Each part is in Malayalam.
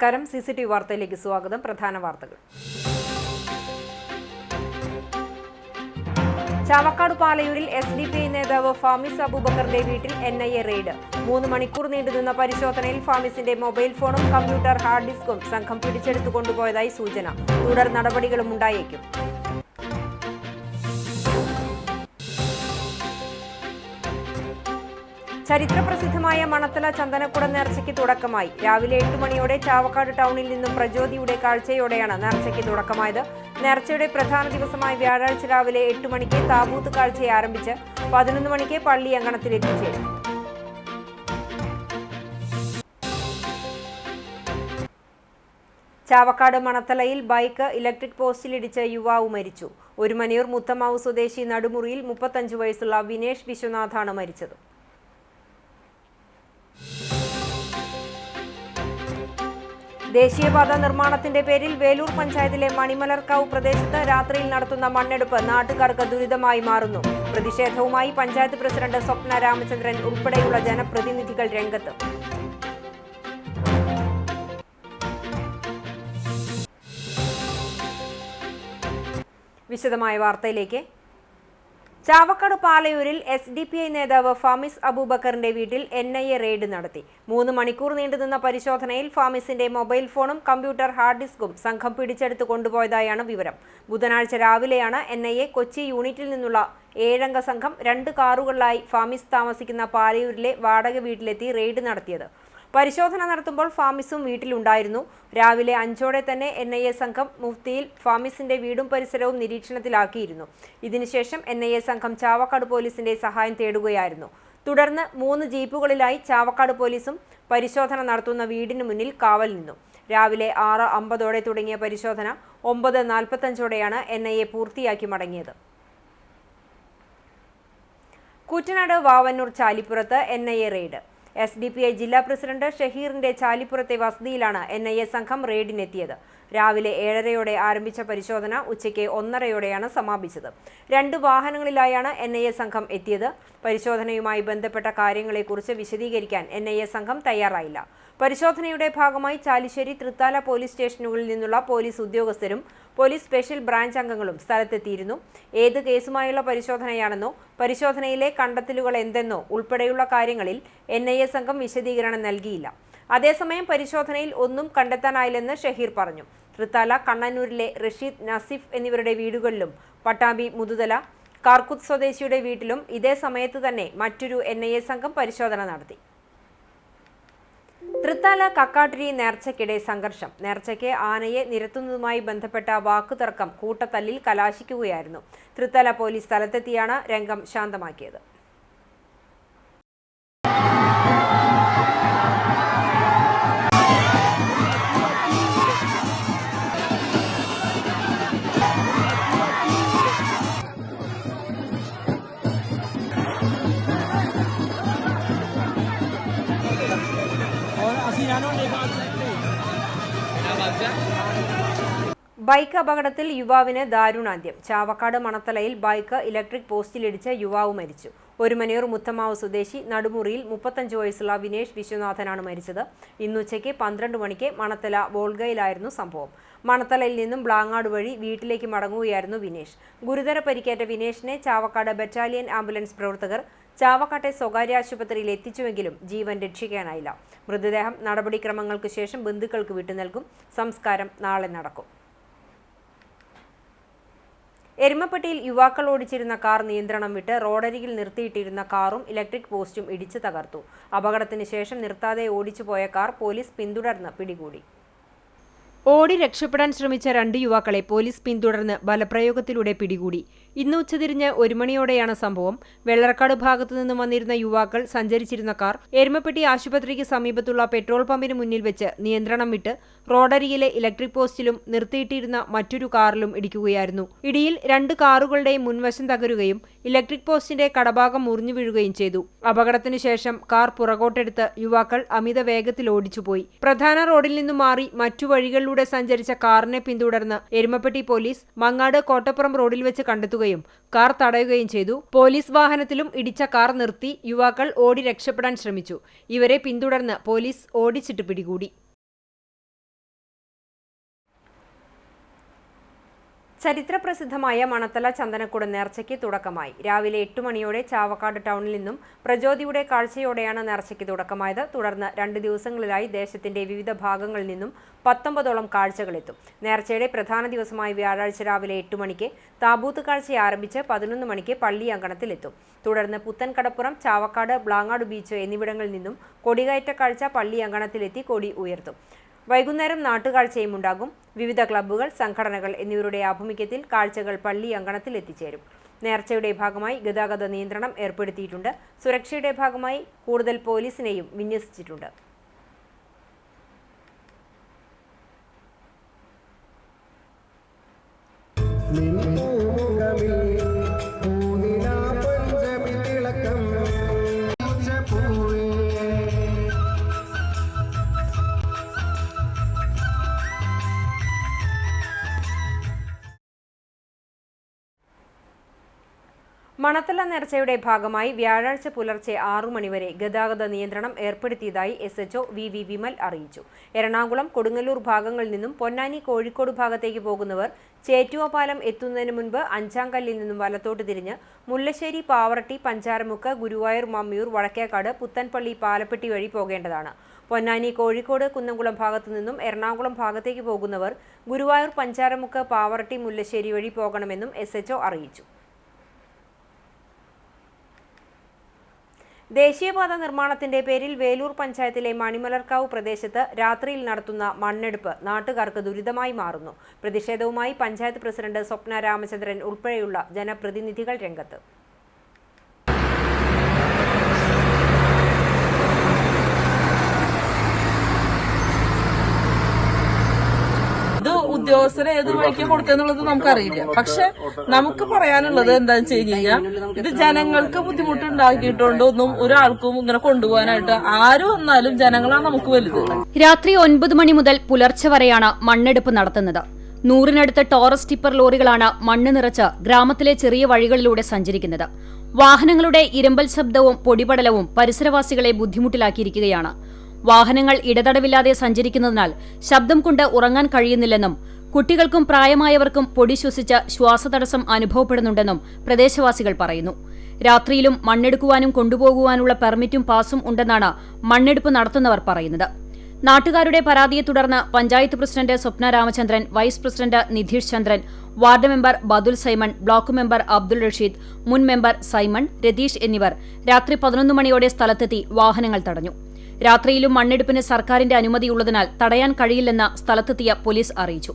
നമസ്കാരം. CCTV വാർത്തയിലേക്ക് സ്വാഗതം. പ്രധാന വാർത്തകൾ. ചാവക്കാട് പാലയൂരിൽ SDPI നേതാവ് ഫാമിസ് അബൂബക്കറിന്റെ വീട്ടിൽ NIA റെയ്ഡ്. 3 മണിക്കൂർ നീണ്ടുനിന്ന പരിശോധനയിൽ ഫാമിസിന്റെ മൊബൈൽ ഫോണും കമ്പ്യൂട്ടർ ഹാർഡ് ഡിസ്കും സംഘം പിടിച്ചെടുത്തു കൊണ്ടുപോയതായി സൂചന. തുടർ നടപടികളും ഉണ്ടായേക്കും. ചരിത്രപ്രസിദ്ധമായ മണത്തല ചന്ദനക്കുട നേർച്ചയ്ക്ക് തുടക്കമായി. രാവിലെ 8 മണിയോടെ ചാവക്കാട് ടൗണിൽ നിന്നും പ്രജ്യോതിയുടെ കാഴ്ചയോടെയാണ് നേർച്ചയ്ക്ക് തുടക്കമായത്. നേർച്ചയുടെ പ്രധാന ദിവസമായ വ്യാഴാഴ്ച രാവിലെ 8 മണിക്ക് താബൂത്ത് കാഴ്ചയെ ആരംഭിച്ച് 11 മണിക്ക് പള്ളി അങ്കണത്തിൽ എത്തിച്ചേരും. ചാവക്കാട് മണത്തലയിൽ ബൈക്ക് ഇലക്ട്രിക് പോസ്റ്റിലിടിച്ച് യുവാവ് മരിച്ചു. ഒരുമനയൂർ മുത്തമാവ് സ്വദേശി നടുമുറിയിൽ 35 വയസ്സുള്ള വിനേഷ് വിശ്വനാഥാണ് മരിച്ചത്. ദേശീയപാത നിർമ്മാണത്തിന്റെ പേരിൽ വേലൂർ പഞ്ചായത്തിലെ മണിമലർക്കാവ് പ്രദേശത്ത് രാത്രിയിൽ നടത്തുന്ന മണ്ണെടുപ്പ് നാട്ടുകാർക്ക് ദുരിതമായി മാറുന്നു. പ്രതിഷേധവുമായി പഞ്ചായത്ത് പ്രസിഡന്റ് സ്വപ്ന രാമചന്ദ്രൻ ഉൾപ്പെടെയുള്ള ജനപ്രതിനിധികൾ രംഗത്ത്. വിശദമായ വാർത്തയിലേക്ക്. ചാവക്കാട് പാലയൂരിൽ SDPI നേതാവ് ഫാമിസ് അബൂബക്കറിന്റെ വീട്ടിൽ NIA റെയ്ഡ് നടത്തി. 3 മണിക്കൂർ നീണ്ടുനിന്ന പരിശോധനയിൽ ഫാമിസിന്റെ മൊബൈൽ ഫോണും കമ്പ്യൂട്ടർ ഹാർഡ് ഡിസ്കും സംഘം പിടിച്ചെടുത്തു കൊണ്ടുപോയതായാണ് വിവരം. ബുധനാഴ്ച രാവിലെയാണ് NIA കൊച്ചി യൂണിറ്റിൽ നിന്നുള്ള 7 അംഗ സംഘം 2 കാറുകളിലായി ഫാമിസ് താമസിക്കുന്ന പാലയൂരിലെ വാടക വീട്ടിലെത്തി റെയ്ഡ് നടത്തിയത്. പരിശോധന നടത്തുമ്പോൾ ഫാമിസും വീട്ടിലുണ്ടായിരുന്നു. രാവിലെ 5ഓടെ തന്നെ NIA സംഘം മുഫ്തിയിൽ ഫാമിസിന്റെ വീടും പരിസരവും നിരീക്ഷണത്തിലാക്കിയിരുന്നു. ഇതിനുശേഷം NIA സംഘം ചാവക്കാട് പോലീസിന്റെ സഹായം തേടുകയായിരുന്നു. തുടർന്ന് 3 ജീപ്പുകളിലായി ചാവക്കാട് പോലീസും പരിശോധന നടത്തുന്ന വീടിന് മുന്നിൽ കാവൽ നിന്നു. രാവിലെ 6:50ഓടെ തുടങ്ങിയ പരിശോധന 9:45ഓടെയാണ് NIA പൂർത്തിയാക്കി മടങ്ങിയത്. കൂറ്റനാട് വാവന്നൂർ ചാലിപ്പുറത്ത് NIA റെയ്ഡ്. SDPI ജില്ലാ പ്രസിഡന്റ് ഷഹീറിന്റെ ചാലിപ്പുറത്തെ വസതിയിലാണ് NIA സംഘം റെയ്ഡിനെത്തിയത്. രാവിലെ 7:30ഓടെ ആരംഭിച്ച പരിശോധന ഉച്ചയ്ക്ക് 1:30ഓടെയാണ് സമാപിച്ചത്. 2 വാഹനങ്ങളിലായാണ് NIA സംഘം എത്തിയത്. പരിശോധനയുമായി ബന്ധപ്പെട്ട കാര്യങ്ങളെക്കുറിച്ച് വിശദീകരിക്കാൻ NIA സംഘം തയ്യാറായില്ല. പരിശോധനയുടെ ഭാഗമായി ചാലിശ്ശേരി, തൃത്താല പോലീസ് സ്റ്റേഷനുകളിൽ നിന്നുള്ള പോലീസ് ഉദ്യോഗസ്ഥരും പോലീസ് സ്പെഷ്യൽ ബ്രാഞ്ച് അംഗങ്ങളും സ്ഥലത്തെത്തിയിരുന്നു. ഏത് കേസുമായുള്ള പരിശോധനയാണെന്നോ പരിശോധനയിലെ കണ്ടെത്തലുകൾ എന്തെന്നോ ഉൾപ്പെടെയുള്ള കാര്യങ്ങളിൽ NIA സംഘം വിശദീകരണം നൽകിയില്ല. അതേസമയം പരിശോധനയിൽ ഒന്നും കണ്ടെത്താനായില്ലെന്ന് ഷഹീർ പറഞ്ഞു. തൃത്താല കണ്ണന്നൂരിലെ റഷീദ്, നസീഫ് എന്നിവരുടെ വീടുകളിലും പട്ടാമ്പി മുതുതല കാർക്കുത്ത് സ്വദേശിയുടെ വീട്ടിലും ഇതേ സമയത്ത് തന്നെ മറ്റൊരു NIA സംഘം പരിശോധന നടത്തി. തൃത്താല കക്കാട്ടിരി നേർച്ചയ്ക്കിടെ സംഘർഷം. നേർച്ചയ്ക്ക് ആനയെ നിരത്തുന്നതുമായി ബന്ധപ്പെട്ട വാക്കുതർക്കം കൂട്ടത്തല്ലിൽ കലാശിക്കുകയായിരുന്നു. തൃത്താല പോലീസ് സ്ഥലത്തെത്തിയാണ് രംഗം ശാന്തമാക്കിയത്. ബൈക്ക് അപകടത്തിൽ യുവാവിന് ദാരുണാന്ത്യം. ചാവക്കാട് മണത്തലയിൽ ബൈക്ക് ഇലക്ട്രിക് പോസ്റ്റിലിടിച്ച് യുവാവ് മരിച്ചു. ഒരുമനയൂർ മുത്തമാവ് സ്വദേശി നടുമുറിയിൽ 35 വയസ്സുള്ള വിനേഷ് വിശ്വനാഥനാണ് മരിച്ചത്. ഇന്നുച്ചയ്ക്ക് 12 മണിക്ക് മണത്തല വോൾഗയിലായിരുന്നു സംഭവം. മണത്തലയിൽ നിന്നും ബ്ലാങ്ങാട് വഴി വീട്ടിലേക്ക് മടങ്ങുകയായിരുന്നു വിനേഷ്. ഗുരുതര പരിക്കേറ്റ വിനേഷിനെ ചാവക്കാട് ബറ്റാലിയൻ ആംബുലൻസ് പ്രവർത്തകർ ചാവക്കാട്ടെ സ്വകാര്യ ആശുപത്രിയിൽ എത്തിച്ചുവെങ്കിലും ജീവൻ രക്ഷിക്കാനായില്ല. മൃതദേഹം നടപടിക്രമങ്ങൾക്ക് ശേഷം ബന്ധുക്കൾക്ക് വിട്ടുനൽകും. സംസ്കാരം നാളെ നടക്കും. എരുമപ്പെട്ടിയിൽ യുവാക്കൾ ഓടിച്ചിരുന്ന കാർ നിയന്ത്രണം വിട്ട് റോഡരികിൽ നിർത്തിയിട്ടിരുന്ന കാറും ഇലക്ട്രിക് പോസ്റ്റും ഇടിച്ചു തകർത്തു. അപകടത്തിന് ശേഷം നിർത്താതെ ഓടിച്ചുപോയ കാർ പോലീസ് പിന്തുടർന്ന് പിടികൂടി. ഓടി രക്ഷപ്പെടാൻ ശ്രമിച്ച 2 യുവാക്കളെ പോലീസ് പിന്തുടർന്ന് ബലപ്രയോഗത്തിലൂടെ പിടികൂടി. ഇന്ന് ഉച്ചതിരിഞ്ഞ് 1 മണിയോടെയാണ് സംഭവം. വെള്ളർക്കാട് ഭാഗത്തു നിന്നും വന്നിരുന്ന യുവാക്കൾ സഞ്ചരിച്ചിരുന്ന കാർ എരുമപ്പെട്ടി ആശുപത്രിക്ക് സമീപത്തുള്ള പെട്രോൾ പമ്പിന് മുന്നിൽ വെച്ച് നിയന്ത്രണം വിട്ട് റോഡരികിലെ ഇലക്ട്രിക് പോസ്റ്റിലും നിർത്തിയിട്ടിരുന്ന മറ്റൊരു കാറിലും ഇടിക്കുകയായിരുന്നു. ഇടിയിൽ 2 കാറുകളുടെയും മുൻവശം തകരുകയും ഇലക്ട്രിക് പോസ്റ്റിന്റെ കടഭാഗം മുറിഞ്ഞു വീഴുകയും ചെയ്തു. അപകടത്തിനു ശേഷം കാർ പുറകോട്ടെടുത്ത് യുവാക്കൾ അമിത വേഗത്തിൽ ഓടിച്ചുപോയി. പ്രധാന റോഡിൽ നിന്നും മാറി മറ്റു വഴികളിലൂടെ സഞ്ചരിച്ച കാറിനെ പിന്തുടർന്ന് എരുമപ്പെട്ടി പോലീസ് മങ്ങാട് കോട്ടപ്പുറം റോഡിൽ വെച്ച് കണ്ടെത്തുകയും കാർ തടയുകയും ചെയ്തു. പോലീസ് വാഹനത്തിലും ഇടിച്ച കാർ നിർത്തി യുവാക്കൾ ഓടി രക്ഷപ്പെടാൻ ശ്രമിച്ചു. ഇവരെ പിന്തുടർന്ന് പോലീസ് ഓടിച്ചിട്ട് പിടികൂടി. ചരിത്രപ്രസിദ്ധമായ മണത്തല ചന്ദനക്കുട നേർച്ചയ്ക്ക് തുടക്കമായി. രാവിലെ 8 മണിയോടെ ചാവക്കാട് ടൗണിൽ നിന്നും പ്രചോദിയുടെ കാഴ്ചയോടെയാണ് നേർച്ചയ്ക്ക് തുടക്കമായത്. തുടർന്ന് 2 ദിവസങ്ങളിലായി ദേശത്തിന്റെ വിവിധ ഭാഗങ്ങളിൽ നിന്നും 19ഓളം കാഴ്ചകളെത്തും. നേർച്ചയുടെ പ്രധാന ദിവസമായ വ്യാഴാഴ്ച രാവിലെ 8 മണിക്ക് താബൂത്ത് കാഴ്ച ആരംഭിച്ച് 11 മണിക്ക് പള്ളി അങ്കണത്തിലെത്തും. തുടർന്ന് പുത്തൻകടപ്പുറം, ചാവക്കാട്, ബ്ലാങ്ങാട് ബീച്ച് എന്നിവിടങ്ങളിൽ നിന്നും കൊടികയറ്റ കാഴ്ച പള്ളി അങ്കണത്തിലെത്തി കൊടി ഉയർത്തും. വൈകുന്നേരം നാട്ടുകാഴ്ചയും ഉണ്ടാകും. വിവിധ ക്ലബ്ബുകൾ, സംഘടനകൾ എന്നിവരുടെ ആഭിമുഖ്യത്തിൽ കാഴ്ചകൾ പള്ളി അങ്കണത്തിൽ എത്തിച്ചേരും. നേർച്ചയുടെ ഭാഗമായി ഗതാഗത നിയന്ത്രണം ഏർപ്പെടുത്തിയിട്ടുണ്ട്. സുരക്ഷയുടെ ഭാഗമായി കൂടുതൽ പോലീസിനെയും വിന്യസിച്ചിട്ടുണ്ട്. മണത്തല നേർച്ചയുടെ ഭാഗമായി വ്യാഴാഴ്ച പുലർച്ചെ 6 മണിവരെ ഗതാഗത നിയന്ത്രണം ഏർപ്പെടുത്തിയതായി SHO VV വിമൽ അറിയിച്ചു. എറണാകുളം, കൊടുങ്ങല്ലൂർ ഭാഗങ്ങളിൽ നിന്നും പൊന്നാനി, കോഴിക്കോട് ഭാഗത്തേക്ക് പോകുന്നവർ ചേറ്റുവ പാലം എത്തുന്നതിന് മുൻപ് അഞ്ചാംകല്ലിൽ നിന്നും വലത്തോട്ട് തിരിഞ്ഞ് മുല്ലശ്ശേരി, പാവറട്ടി, പഞ്ചാരമുക്ക്, ഗുരുവായൂർ, മമ്മിയൂർ, വടക്കേക്കാട്, പുത്തൻപള്ളി, പാലപ്പെട്ടി വഴി പോകേണ്ടതാണ്. പൊന്നാനി, കോഴിക്കോട്, കുന്നംകുളം ഭാഗത്തു നിന്നും എറണാകുളം ഭാഗത്തേക്ക് പോകുന്നവർ ഗുരുവായൂർ, പഞ്ചാരമുക്ക്, പാവറട്ടി, മുല്ലശ്ശേരി വഴി പോകണമെന്നും SHO അറിയിച്ചു. ദേശീയപാത നിർമ്മാണത്തിന്റെ പേരിൽ വേലൂർ പഞ്ചായത്തിലെ മണിമലർക്കാവ് പ്രദേശത്ത് രാത്രിയിൽ നടത്തുന്ന മണ്ണെടുപ്പ് നാട്ടുകാർക്ക് ദുരിതമായി മാറുന്നു. പ്രതിഷേധവുമായി പഞ്ചായത്ത് പ്രസിഡന്റ് സ്വപ്ന രാമചന്ദ്രൻ ഉൾപ്പെടെയുള്ള ജനപ്രതിനിധികൾ രംഗത്ത്. ഉദ്യോഗസ്ഥരെ ഏത് വഴിക്ക് കൊടുക്കുന്നുള്ളത് നമുക്കറിയില്ല. പക്ഷെ നമുക്ക് പറയാനുള്ളത് എന്താണെന്ന് വെച്ച് കഴിഞ്ഞാൽ ഇത് ജനങ്ങൾക്ക് ബുദ്ധിമുട്ടുണ്ടാക്കിയിട്ടുണ്ടൊന്നും ഒരാൾക്കും ഇങ്ങനെ കൊണ്ടുപോകാനായിട്ട് ആര് വന്നാലും ജനങ്ങളാണ് നമുക്ക് വലുത്. രാത്രി 9 മണി മുതൽ പുലർച്ചെ വരെയാണ് മണ്ണെടുപ്പ് നടത്തുന്നത്. 100-നടുത്ത് ടോറസ് ടിപ്പർ ലോറികളാണ് മണ്ണ് നിറച്ച് ഗ്രാമത്തിലെ ചെറിയ വഴികളിലൂടെ സഞ്ചരിക്കുന്നത്. വാഹനങ്ങളുടെ ഇരമ്പൽ ശബ്ദവും പൊടിപടലവും പരിസരവാസികളെ ബുദ്ധിമുട്ടിലാക്കിയിരിക്കുകയാണ്. വാഹനങ്ങൾ ഇടതടവില്ലാതെ സഞ്ചരിക്കുന്നതിനാൽ ശബ്ദം കൊണ്ട് ഉറങ്ങാൻ കഴിയുന്നില്ലെന്നും കുട്ടികൾക്കും പ്രായമായവർക്കും പൊടി ശ്വസിച്ച് ശ്വാസതടസ്സം അനുഭവപ്പെടുന്നുണ്ടെന്നും പ്രദേശവാസികൾ പറയുന്നു. രാത്രിയിലും മണ്ണെടുക്കുവാനും കൊണ്ടുപോകുവാനുള്ള പെർമിറ്റും പാസും ഉണ്ടെന്നാണ് മണ്ണെടുപ്പ് നടത്തുന്നവർ പറയുന്നത്. നാട്ടുകാരുടെ പരാതിയെ തുടർന്ന് panchayat president Swapna Ramachandran, vice president Nidheesh Chandran, ward member Badul Simon, block member Abdul Rasheed, മുൻ മെമ്പർ സൈമൺ, രതീഷ് എന്നിവർ രാത്രി 11 മണിയോടെ സ്ഥലത്തെത്തി വാഹനങ്ങൾ തടഞ്ഞു. രാത്രിയിലും മണ്ണെടുപ്പിന് സർക്കാരിന്റെ അനുമതിയുള്ളതിനാൽ തടയാൻ കഴിയില്ലെന്ന് സ്ഥലത്തെത്തിയ പോലീസ് അറിയിച്ചു.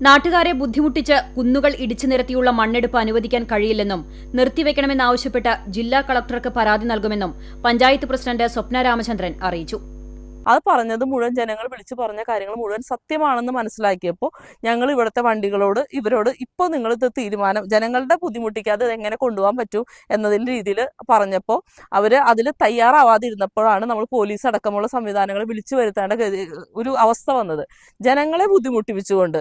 നാട്ടുകാരെ ബുദ്ധിമുട്ടിച്ച് കുന്നുകൾ ഇടിച്ചു നിരത്തിയുള്ള മണ്ണെടുപ്പ് അനുവദിക്കാൻ കഴിയില്ലെന്നും നിർത്തിവെക്കണമെന്നാവശ്യപ്പെട്ട് ജില്ലാ കളക്ടർക്ക് പരാതി നൽകുമെന്നും പഞ്ചായത്ത് പ്രസിഡന്റ് സ്വപ്ന രാമചന്ദ്രൻ അറിയിച്ചു. അത് പറഞ്ഞത് മുഴുവൻ ജനങ്ങൾ വിളിച്ചു പറഞ്ഞ കാര്യങ്ങൾ മുഴുവൻ സത്യമാണെന്ന് മനസ്സിലാക്കിയപ്പോൾ ഞങ്ങൾ ഇവിടുത്തെ വണ്ടികളോട് ഇവരോട് ഇപ്പോൾ നിങ്ങൾ ഇത് തീരുമാനം ജനങ്ങളുടെ ബുദ്ധിമുട്ടിക്കാതെ എങ്ങനെ കൊണ്ടുപോകാൻ പറ്റും എന്നതിൻ്റെ രീതിയിൽ പറഞ്ഞപ്പോൾ അവർ അതിൽ തയ്യാറാവാതിരുന്നപ്പോഴാണ് നമ്മൾ പോലീസ് അടക്കമുള്ള സംവിധാനങ്ങൾ വിളിച്ചു വരുത്തേണ്ട ഒരു അവസ്ഥ വന്നത്. ജനങ്ങളെ ബുദ്ധിമുട്ടിപ്പിച്ചുകൊണ്ട്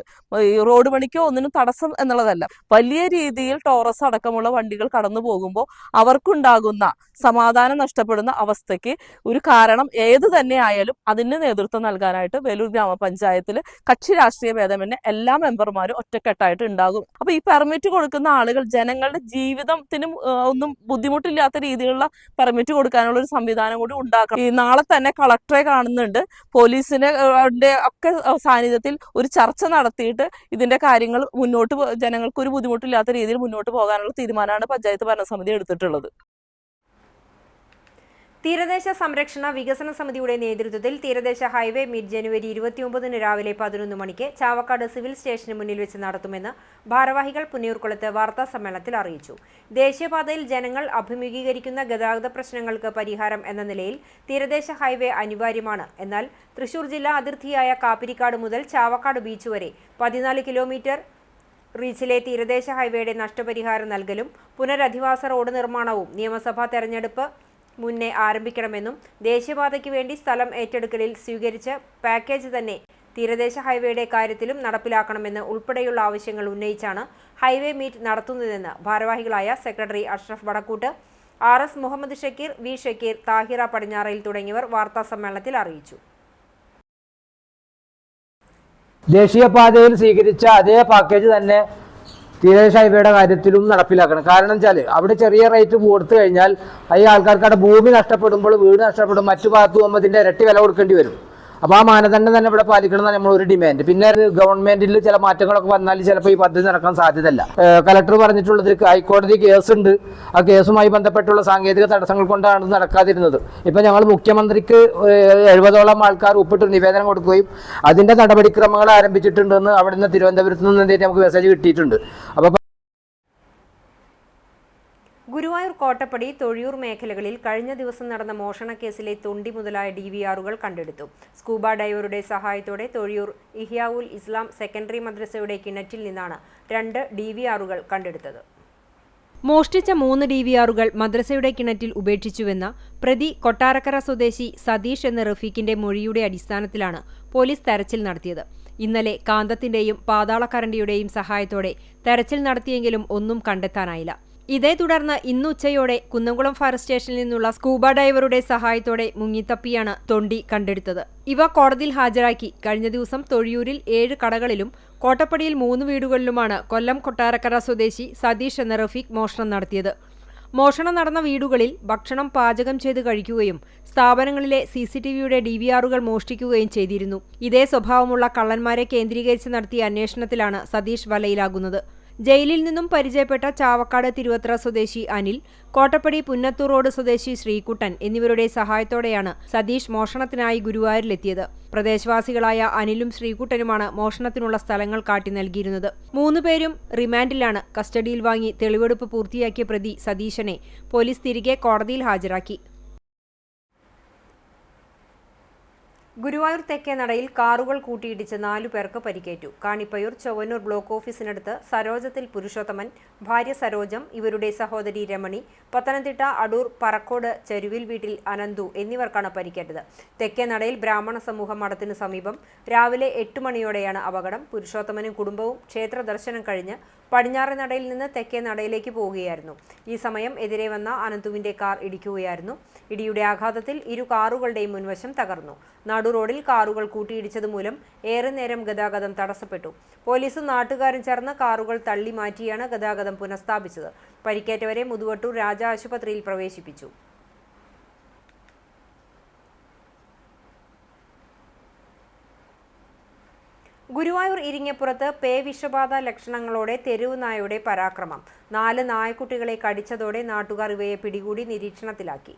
ഈ റോഡ് പണിക്കോ ഒന്നിനും തടസ്സം എന്നുള്ളതല്ല, വലിയ രീതിയിൽ ടോറസ് അടക്കമുള്ള വണ്ടികൾ കടന്നു പോകുമ്പോൾ അവർക്കുണ്ടാകുന്ന സമാധാനം നഷ്ടപ്പെടുന്ന അവസ്ഥയ്ക്ക് ഒരു കാരണം ഏത് തന്നെ ആയാലും അതിന് നേതൃത്വം നൽകാനായിട്ട് വേലൂർ ഗ്രാമപഞ്ചായത്തിൽ കക്ഷി രാഷ്ട്രീയ ഭേദമന്യേ എല്ലാ മെമ്പർമാരും ഒറ്റക്കെട്ടായിട്ട് ഉണ്ടാകും. അപ്പൊ ഈ പെർമിറ്റ് കൊടുക്കുന്ന ആളുകൾ ജനങ്ങളുടെ ജീവിതത്തിനും ഒന്നും ബുദ്ധിമുട്ടില്ലാത്ത രീതിയിലുള്ള പെർമിറ്റ് കൊടുക്കാനുള്ള ഒരു സംവിധാനം കൂടി ഉണ്ടാക്കണം. ഈ നാളെ തന്നെ കളക്ടറെ കാണുന്നുണ്ട്. പോലീസിന്റെ ഒക്കെ സാന്നിധ്യത്തിൽ ഒരു ചർച്ച നടത്തിയിട്ട് ഇതിന്റെ കാര്യങ്ങൾ മുന്നോട്ട് ജനങ്ങൾക്ക് ഒരു ബുദ്ധിമുട്ടില്ലാത്ത രീതിയിൽ മുന്നോട്ട് പോകാനുള്ള തീരുമാനമാണ് പഞ്ചായത്ത് ഭരണസമിതി എടുത്തിട്ടുള്ളത്. തീരദേശ സംരക്ഷണ വികസന സമിതിയുടെ നേതൃത്വത്തിൽ തീരദേശ ഹൈവേ മീറ്റ് ജനുവരി 29 രാവിലെ 11 മണിക്ക് ചാവക്കാട് സിവിൽ സ്റ്റേഷന് മുന്നിൽ വെച്ച് നടത്തുമെന്ന് ഭാരവാഹികൾ പുന്നയൂർക്കുളത്ത് വാർത്താ സമ്മേളനത്തിൽ അറിയിച്ചു. ദേശീയപാതയിൽ ജനങ്ങൾ അഭിമുഖീകരിക്കുന്ന ഗതാഗത പ്രശ്നങ്ങൾക്ക് പരിഹാരം എന്ന നിലയിൽ തീരദേശ ഹൈവേ അനിവാര്യമാണ്. എന്നാൽ തൃശൂർ ജില്ലാ അതിർത്തിയായ കാപ്പിരിക്കാട് മുതൽ ചാവക്കാട് ബീച്ച് വരെ 14 കിലോമീറ്റർ റീച്ചിലെ തീരദേശ ഹൈവേയുടെ നഷ്ടപരിഹാരം നൽകലും പുനരധിവാസ റോഡ് നിർമ്മാണവും നിയമസഭാ തെരഞ്ഞെടുപ്പ് മുന്നേ ആരംഭിക്കണമെന്നും ദേശീയപാതയ്ക്ക് വേണ്ടി സ്ഥലം ഏറ്റെടുക്കലിൽ സ്വീകരിച്ച പാക്കേജ് തന്നെ തീരദേശ ഹൈവേയുടെ കാര്യത്തിലും നടപ്പിലാക്കണമെന്ന് ഉൾപ്പെടെയുള്ള ആവശ്യങ്ങൾ ഉന്നയിച്ചാണ് ഹൈവേ മീറ്റ് നടത്തുന്നതെന്ന് ഭാരവാഹികളായ secretary Ashraf Vadakkoot, RS Muhammad Shakeer, V Shakeer, Thahira Padinjarayil തുടങ്ങിയവർ വാർത്താസമ്മേളനത്തിൽ അറിയിച്ചു. ദേശീയപാതയിൽ സ്വീകരിച്ച അതേ പാക്കേജ് തന്നെ തീരദേശ ഹൈവേയുടെ കാര്യത്തിലും നടപ്പിലാക്കണം. കാരണം വെച്ചാൽ അവിടെ ചെറിയ റേറ്റ് കൊടുത്തു കഴിഞ്ഞാൽ ഈ ആൾക്കാർക്ക് അവിടെ ഭൂമി നഷ്ടപ്പെടുമ്പോൾ വീട് നഷ്ടപ്പെടും, മറ്റു ഭാഗത്ത് പോകുമ്പോൾ ഇതിൻ്റെ ഇരട്ടി വില കൊടുക്കേണ്ടി വരും. അപ്പോൾ ആ മാനദണ്ഡം തന്നെ ഇവിടെ പാലിക്കണം എന്നാണ് നമ്മളൊരു ഡിമാൻഡ്. പിന്നെ ഗവൺമെന്റിൽ ചില മാറ്റങ്ങളൊക്കെ വന്നാൽ ചിലപ്പോൾ ഈ പദ്ധതി നടക്കാൻ സാധ്യതയല്ല. കലക്ടർ പറഞ്ഞിട്ടുള്ളത് ഹൈക്കോടതി കേസുണ്ട്, ആ കേസുമായി ബന്ധപ്പെട്ടുള്ള സാങ്കേതിക തടസ്സങ്ങൾ കൊണ്ടാണ് നടക്കാതിരുന്നത്. ഇപ്പം ഞങ്ങൾ മുഖ്യമന്ത്രിക്ക് 70ഓളം ആൾക്കാർ ഒപ്പിട്ട് നിവേദനം കൊടുക്കുകയും അതിൻ്റെ നടപടിക്രമങ്ങൾ ആരംഭിച്ചിട്ടുണ്ടെന്ന് അവിടുന്ന് തിരുവനന്തപുരത്ത് നിന്ന് നമുക്ക് മെസ്സേജ് കിട്ടിയിട്ടുണ്ട്. അപ്പോൾ ഗുരുവായൂർ കോട്ടപ്പടി തൊഴിയൂർ മേഖലകളിൽ കഴിഞ്ഞ ദിവസം നടന്ന മോഷണക്കേസിലെ തൊണ്ടി മുതലായ DVRകൾ കണ്ടെടുത്തു. സ്കൂബ ഡൈവറുടെ സഹായത്തോടെ തൊഴിയൂർ ഇഹ്യാഉൽ ഇസ്ലാം സെക്കൻഡറി മദ്രസയുടെ കിണറ്റിൽ നിന്നാണ് 2 DVRകൾ കണ്ടെടുത്തത്. മോഷ്ടിച്ച 3 DVRകൾ മദ്രസയുടെ കിണറ്റിൽ ഉപേക്ഷിച്ചുവെന്ന പ്രതി കൊട്ടാരക്കര സ്വദേശി സതീഷ് എന്ന റഫീഖിന്റെ മൊഴിയുടെ അടിസ്ഥാനത്തിലാണ് പോലീസ് തെരച്ചിൽ നടത്തിയത്. ഇന്നലെ കാന്തത്തിന്റെയും പാതാളക്കരണ്ടിയുടെയും സഹായത്തോടെ തെരച്ചിൽ നടത്തിയെങ്കിലും ഒന്നും കണ്ടെത്താനായില്ല. ഇതേ തുടർന്ന് ഇന്ന് ഉച്ചയോടെ കുന്നംകുളം ഫയർ സ്റ്റേഷനിൽ നിന്നുള്ള സ്കൂബ ഡൈവറുടെ സഹായത്തോടെ മുങ്ങിത്തപ്പിയാണ് തൊണ്ടി കണ്ടെടുത്തത്. ഇവ കോടതിയിൽ ഹാജരാക്കി. കഴിഞ്ഞ ദിവസം തൊഴിയൂരിൽ 7 കടകളിലും കോട്ടപ്പടിയിൽ 3 വീടുകളിലുമാണ് കൊല്ലം കൊട്ടാരക്കര സ്വദേശി സതീഷ് എന്ന റഫീഖ് മോഷണം നടത്തിയത്. മോഷണം നടന്ന വീടുകളിൽ ഭക്ഷണം പാചകം ചെയ്ത് കഴിക്കുകയും സ്ഥാപനങ്ങളിലെ CCTVയുടെ DVRകൾ മോഷ്ടിക്കുകയും ചെയ്തിരുന്നു. ഇതേ സ്വഭാവമുള്ള കള്ളന്മാരെ കേന്ദ്രീകരിച്ച് നടത്തിയ അന്വേഷണത്തിലാണ് സതീഷ് വലയിലാകുന്നത്. ജയിലിൽ നിന്നും പരിചയപ്പെട്ട ചാവക്കാട് തിരുവത്ര സ്വദേശി അനിൽ, കോട്ടപ്പടി പുന്നത്തൂർ റോഡ് സ്വദേശി ശ്രീകുട്ടൻ എന്നിവരുടെ സഹായത്തോടെയാണ് സതീഷ് മോഷണത്തിനായി ഗുരുവായൂരിലെത്തിയത്. പ്രദേശവാസികളായ അനിലും ശ്രീകുട്ടനുമാണ് മോഷണത്തിനുള്ള സ്ഥലങ്ങൾ കാട്ടി നൽകിയിരുന്നത്. 3 പേരും റിമാൻഡിലാണ്. കസ്റ്റഡിയിൽ വാങ്ങി തെളിവെടുപ്പ് പൂർത്തിയാക്കിയ പ്രതി സതീശനെ പോലീസ് തിരികെ കോടതിയിൽ ഹാജരാക്കി. ഗുരുവായൂർ തെക്കേനടയിൽ കാറുകൾ കൂട്ടിയിടിച്ച് 4 പേർക്ക് പരിക്കേറ്റു. കാണിപ്പയൂർ ചൊവ്വന്നൂർ ബ്ലോക്ക് ഓഫീസിനടുത്ത് സരോജത്തിൽ പുരുഷോത്തമൻ, ഭാര്യ സരോജം, ഇവരുടെ സഹോദരി രമണി, പത്തനംതിട്ട അടൂർ പറക്കോട് ചെരുവിൽ വീട്ടിൽ അനന്തു എന്നിവർക്കാണ് പരിക്കേറ്റത്. തെക്കേനടയിൽ ബ്രാഹ്മണ സമൂഹ മഠത്തിനു സമീപം രാവിലെ 8 മണിയോടെയാണ് അപകടം. പുരുഷോത്തമനും കുടുംബവും ക്ഷേത്ര ദർശനം കഴിഞ്ഞ് പടിഞ്ഞാറേ നടയിൽ നിന്ന് തെക്കേ നടയിലേക്ക് പോവുകയായിരുന്നു. ഈ സമയം എതിരെ വന്ന അനന്തുവിന്റെ കാർ ഇടിക്കുകയായിരുന്നു. ഇടിയുടെ ആഘാതത്തിൽ 2 കാറുകളുടെയും മുൻവശം തകർന്നു. നടു റോഡിൽ കാറുകൾ കൂട്ടിയിടിച്ചത് മൂലം ഏറെ നേരം ഗതാഗതം തടസ്സപ്പെട്ടു. പോലീസും നാട്ടുകാരും ചേർന്ന് കാറുകൾ തള്ളി മാറ്റിയാണ് ഗതാഗതം പുനഃസ്ഥാപിച്ചത്. പരിക്കേറ്റവരെ മുതുവട്ടൂർ രാജ ആശുപത്രിയിൽ പ്രവേശിപ്പിച്ചു. ഗുരുവായൂർ ഇരിങ്ങപ്പുറത്ത് പേ വിഷബാധ ലക്ഷണങ്ങളോടെ തെരുവ് നായയുടെ പരാക്രമം. 4 നായക്കുട്ടികളെ കടിച്ചതോടെ നാട്ടുകാർ ഇവയെ പിടികൂടി നിരീക്ഷണത്തിലാക്കി.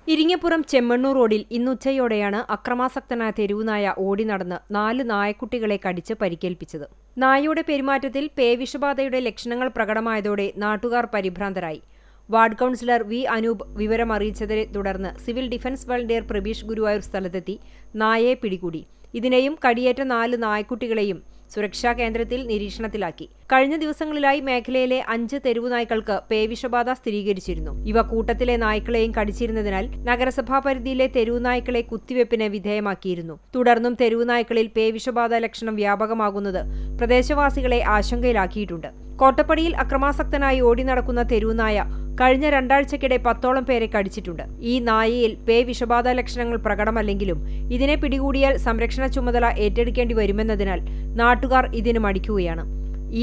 ഇരിങ്ങപ്പുറം ചെമ്മണ്ണൂർ റോഡിൽ ഇന്നുച്ചയോടെയാണ് അക്രമാസക്തനായ തെരുവുനായ ഓടി നടന്ന് 4 നായക്കുട്ടികളെ കടിച്ച് പരിക്കേൽപ്പിച്ചത്. നായയുടെ പെരുമാറ്റത്തിൽ പേ വിഷബാധയുടെ ലക്ഷണങ്ങൾ പ്രകടമായതോടെ നാട്ടുകാർ പരിഭ്രാന്തരായി. വാർഡ് കൗൺസിലർ വി അനൂപ് വിവരമറിയിച്ചതിനെ തുടർന്ന് civil defence volunteer Prabeesh Guruvayur സ്ഥലത്തെത്തി നായയെ പിടികൂടി. ഇതിനെയും കടിയേറ്റ 4 നായ്ക്കുട്ടികളെയും സുരക്ഷാ കേന്ദ്രത്തിൽ നിരീക്ഷണത്തിലാക്കി. കഴിഞ്ഞ ദിവസങ്ങളിലായി മേഖലയിലെ 5 തെരുവുനായ്ക്കൾക്ക് പേവിഷബാധ സ്ഥിരീകരിച്ചിരുന്നു. ഇവ കൂട്ടത്തിലെ നായ്ക്കളെയും കടിച്ചിരുന്നതിനാൽ നഗരസഭാ പരിധിയിലെ തെരുവുനായ്ക്കളെ കുത്തിവെപ്പിന് വിധേയമാക്കിയിരുന്നു. തുടർന്നും തെരുവുനായ്ക്കളിൽ പേവിഷബാധ ലക്ഷണം വ്യാപകമാകുന്നത് പ്രദേശവാസികളെ ആശങ്കയിലാക്കിയിട്ടുണ്ട്. കോട്ടപ്പടിയിൽ അക്രമാസക്തനായി ഓടി നടക്കുന്ന തെരുവുനായ കഴിഞ്ഞ 2 ആഴ്ചക്കിടെ 10ഓളം പേരെ കടിച്ചിട്ടുണ്ട്. ഈ നായയിൽ പേ വിഷബാധ ലക്ഷണങ്ങൾ പ്രകടമല്ലെങ്കിലും ഇതിനെ പിടികൂടിയാൽ സംരക്ഷണ ചുമതല ഏറ്റെടുക്കേണ്ടി വരുമെന്നതിനാൽ നാട്ടുകാർ ഇതിന് മടിക്കുകയാണ്.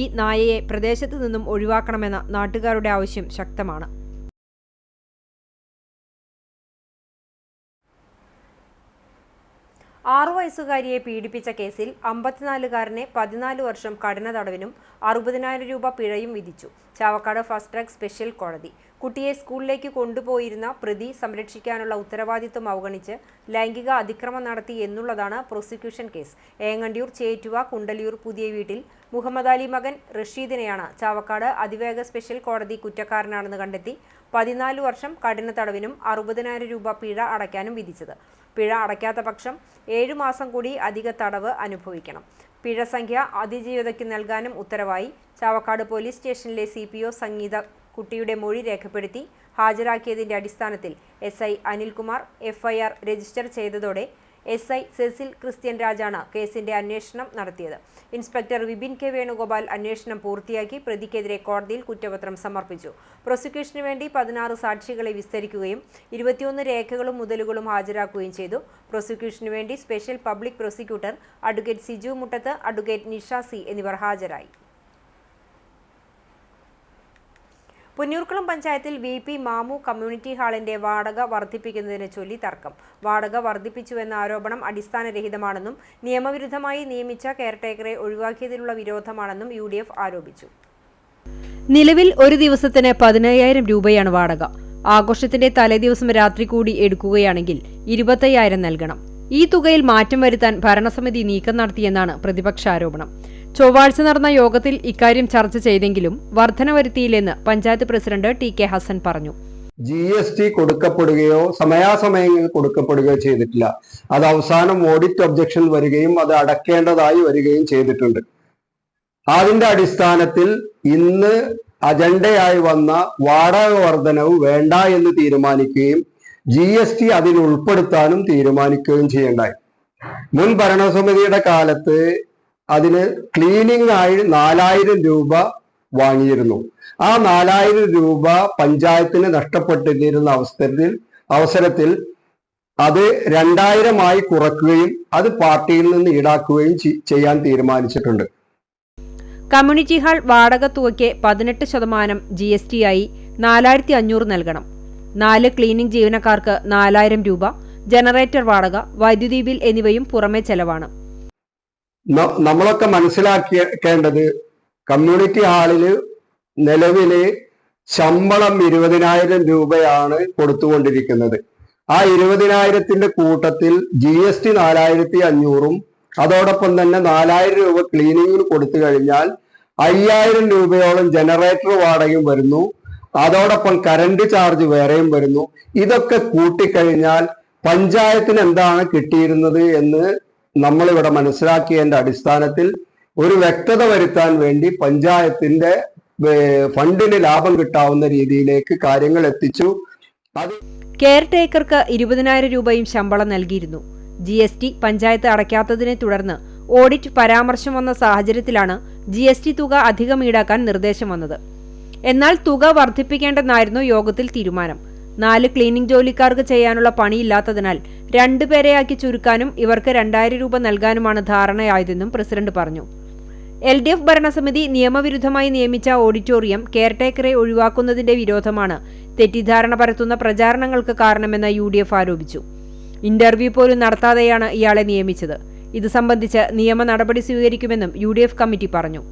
ഈ നായയെ പ്രദേശത്തു നിന്നും ഒഴിവാക്കണമെന്ന നാട്ടുകാരുടെ ആവശ്യം ശക്തമാണ്. 6 വയസ്സുകാരിയെ പീഡിപ്പിച്ച കേസിൽ 54-കാരനെ 14 വർഷം കഠിന തടവിനും 60,000 രൂപ പിഴയും വിധിച്ചു ചാവക്കാട് ഫസ്റ്റ് ട്രാക്ക് സ്പെഷ്യൽ കോടതി. കുട്ടിയെ സ്കൂളിലേക്ക് കൊണ്ടുപോയിരുന്ന പ്രതി സംരക്ഷിക്കാനുള്ള ഉത്തരവാദിത്വം അവഗണിച്ച് ലൈംഗിക അതിക്രമം നടത്തി എന്നുള്ളതാണ് പ്രോസിക്യൂഷൻ കേസ്. ഏങ്ങണ്ടിയൂർ, ചേറ്റുവ, കുണ്ടലിയൂർ പുതിയ വീട്ടിൽ മുഹമ്മദ് അലി മകൻ റഷീദിനെയാണ് ചാവക്കാട് അതിവേഗ സ്പെഷ്യൽ കോടതി കുറ്റക്കാരനാണെന്ന് കണ്ടെത്തി 14 വർഷം കഠിന തടവിനും 60,000 രൂപ പിഴ അടയ്ക്കാനും വിധിച്ചത്. പിഴ അടയ്ക്കാത്ത പക്ഷം 7 മാസം കൂടി അധിക തടവ് അനുഭവിക്കണം. പിഴ സംഖ്യ അതിജീവിതയ്ക്ക് നൽകാനും ഉത്തരവായി. ചാവക്കാട് പോലീസ് സ്റ്റേഷനിലെ CPO സംഗീത കുട്ടിയുടെ മൊഴി രേഖപ്പെടുത്തി ഹാജരാക്കിയതിന്റെ അടിസ്ഥാനത്തിൽ SI അനിൽകുമാർ FIR രജിസ്റ്റർ ചെയ്തതോടെ SI സെസിൽ ക്രിസ്ത്യൻ രാജാണ് കേസിന്റെ അന്വേഷണം നടത്തിയത്. ഇൻസ്പെക്ടർ വിപിൻ K വേണുഗോപാൽ അന്വേഷണം പൂർത്തിയാക്കി പ്രതിക്കെതിരെ കോടതിയിൽ കുറ്റപത്രം സമർപ്പിച്ചു. പ്രോസിക്യൂഷന് വേണ്ടി 16 സാക്ഷികളെ വിസ്തരിക്കുകയും 21 രേഖകളും മുതലുകളും ഹാജരാക്കുകയും ചെയ്തു. പ്രോസിക്യൂഷന് വേണ്ടി special public prosecutor advocate Siju Muttath, advocate Nisha C എന്നിവർ ഹാജരായി. പുന്നൂർക്കുളം പഞ്ചായത്തിൽ VP മാമു കമ്മ്യൂണിറ്റി ഹാളിന്റെ വാടക വർദ്ധിപ്പിക്കുന്നതിനെ ചൊല്ലി തർക്കം. വാടക വർദ്ധിപ്പിച്ചുവെന്ന ആരോപണം അടിസ്ഥാനരഹിതമാണെന്നും നിയമവിരുദ്ധമായി നിയമിച്ച കെയർടേക്കറെ ഒഴിവാക്കിയതിലുള്ള വിരോധമാണെന്നും UDF ആരോപിച്ചു. നിലവിൽ ഒരു ദിവസത്തിന് 15,000 രൂപയാണ് വാടക. ആഘോഷത്തിന്റെ തലേദിവസം രാത്രി കൂടി എടുക്കുകയാണെങ്കിൽ 25,000 നൽകണം. ഈ തുകയിൽ മാറ്റം വരുത്താൻ ഭരണസമിതി നീക്കം നടത്തിയെന്നാണ് പ്രതിപക്ഷ ആരോപണം. ചൊവ്വാഴ്ച നടന്ന യോഗത്തിൽ ഇക്കാര്യം ചർച്ച ചെയ്തെങ്കിലും വർധന വരുത്തിയില്ലെന്ന് പഞ്ചായത്ത് പ്രസിഡന്റ് TK ഹസൻ പറഞ്ഞു. GST കൊടുക്കപ്പെടുകയോ സമയാസമയങ്ങളിൽ കൊടുക്കപ്പെടുകയോ ചെയ്തിട്ടില്ല. അത് അവസാനം ഓഡിറ്റ് ഒബ്ജക്ഷൻ വരികയും അത് അടക്കേണ്ടതായി വരികയും ചെയ്തിട്ടുണ്ട്. അതിന്റെ അടിസ്ഥാനത്തിൽ ഇന്ന് അജണ്ടയായി വന്ന വാടക വർധനവ് വേണ്ട എന്ന് തീരുമാനിക്കുകയും GST അതിൽ ഉൾപ്പെടുത്താനും തീരുമാനിക്കുകയും ചെയ്യേണ്ടായി. മുൻ ഭരണസമിതിയുടെ കാലത്ത് അതിന് ക്ലീനിങ് ആയി 4,000 രൂപ വാങ്ങിയിരുന്നു. ആ 4,000 രൂപ പഞ്ചായത്തിന് നഷ്ടപ്പെട്ടിരുന്ന അവസരത്തിൽ അത് 2,000 കുറക്കുകയും അത് പാർട്ടിയിൽ നിന്ന് ഈടാക്കുകയും ചെയ്യാൻ തീരുമാനിച്ചിട്ടുണ്ട്. കമ്മ്യൂണിറ്റി ഹാൾ വാടക തുകയ്ക്ക് 18% GST ആയി 4,500 നൽകണം. 4 ക്ലീനിംഗ് ജീവനക്കാർക്ക് 4,000 രൂപ, ജനറേറ്റർ വാടക, വൈദ്യുതി ബിൽ എന്നിവയും പുറമെ ചെലവാണ്. നമ്മളൊക്കെ മനസ്സിലാക്കേണ്ടത് കമ്മ്യൂണിറ്റി ഹാളിൽ നിലവില് ശമ്പളം 20,000 രൂപയാണ് കൊടുത്തുകൊണ്ടിരിക്കുന്നത്. ആ 20,000ത്തിന്റെ കൂട്ടത്തിൽ GST 4,500 അതോടൊപ്പം തന്നെ 4,000 രൂപ ക്ലീനിങ്ങിന് കൊടുത്തു കഴിഞ്ഞാൽ 5,000 രൂപയോളം ജനറേറ്റർ വാടകയും വരുന്നു. അതോടൊപ്പം കറണ്ട് ചാർജ് വേറെയും വരുന്നു. ഇതൊക്കെ കൂട്ടിക്കഴിഞ്ഞാൽ പഞ്ചായത്തിന് എന്താണ് കിട്ടിയിരുന്നത് എന്ന് നമ്മളിവിടെ മനസ്സിലാക്കിയതിന്റെ അടിസ്ഥാനത്തിൽ ഒരു വ്യക്തത വരുത്താൻ വേണ്ടി പഞ്ചായത്തിന്റെ ഫണ്ടിന് ലാഭം കിട്ടാവുന്ന രീതിയിലേക്ക് കാര്യങ്ങൾ എത്തിച്ചു. അത് കെയർടേക്കർക്ക് 20,000 രൂപയും ശമ്പളം നൽകിയിരുന്നു. GST പഞ്ചായത്ത് അടയ്ക്കാത്തതിനെ തുടർന്ന് ഓഡിറ്റ് പരാമർശം വന്ന സാഹചര്യത്തിലാണ് GST തുക അധികം ഈടാക്കാൻ നിർദ്ദേശം വന്നത്. എന്നാൽ തുക വർദ്ധിപ്പിക്കേണ്ടെന്നായിരുന്നു യോഗത്തിൽ തീരുമാനം. 4 ക്ലീനിംഗ് ജോലിക്കാർക്ക് ചെയ്യാനുള്ള പണിയില്ലാത്തതിനാൽ 2 പേരെയാക്കി ചുരുക്കാനും ഇവർക്ക് 2,000 രൂപ നൽകാനുമാണ് ധാരണയായതെന്നും പ്രസിഡന്റ് പറഞ്ഞു. LDF ഭരണസമിതി നിയമവിരുദ്ധമായി നിയമിച്ച ഓഡിറ്റോറിയം കെയർടേക്കറെ ഒഴിവാക്കുന്നതിന്റെ വിരോധമാണ് തെറ്റിദ്ധാരണ പരത്തുന്ന പ്രചാരണങ്ങൾക്ക് കാരണമെന്ന് UDF ആരോപിച്ചു. ഇന്റർവ്യൂ പോലും നടത്താതെയാണ് ഇയാളെ നിയമിച്ചത്. ഇത് സംബന്ധിച്ച് നിയമ നടപടി സ്വീകരിക്കുമെന്നും UDF കമ്മിറ്റി പറഞ്ഞു.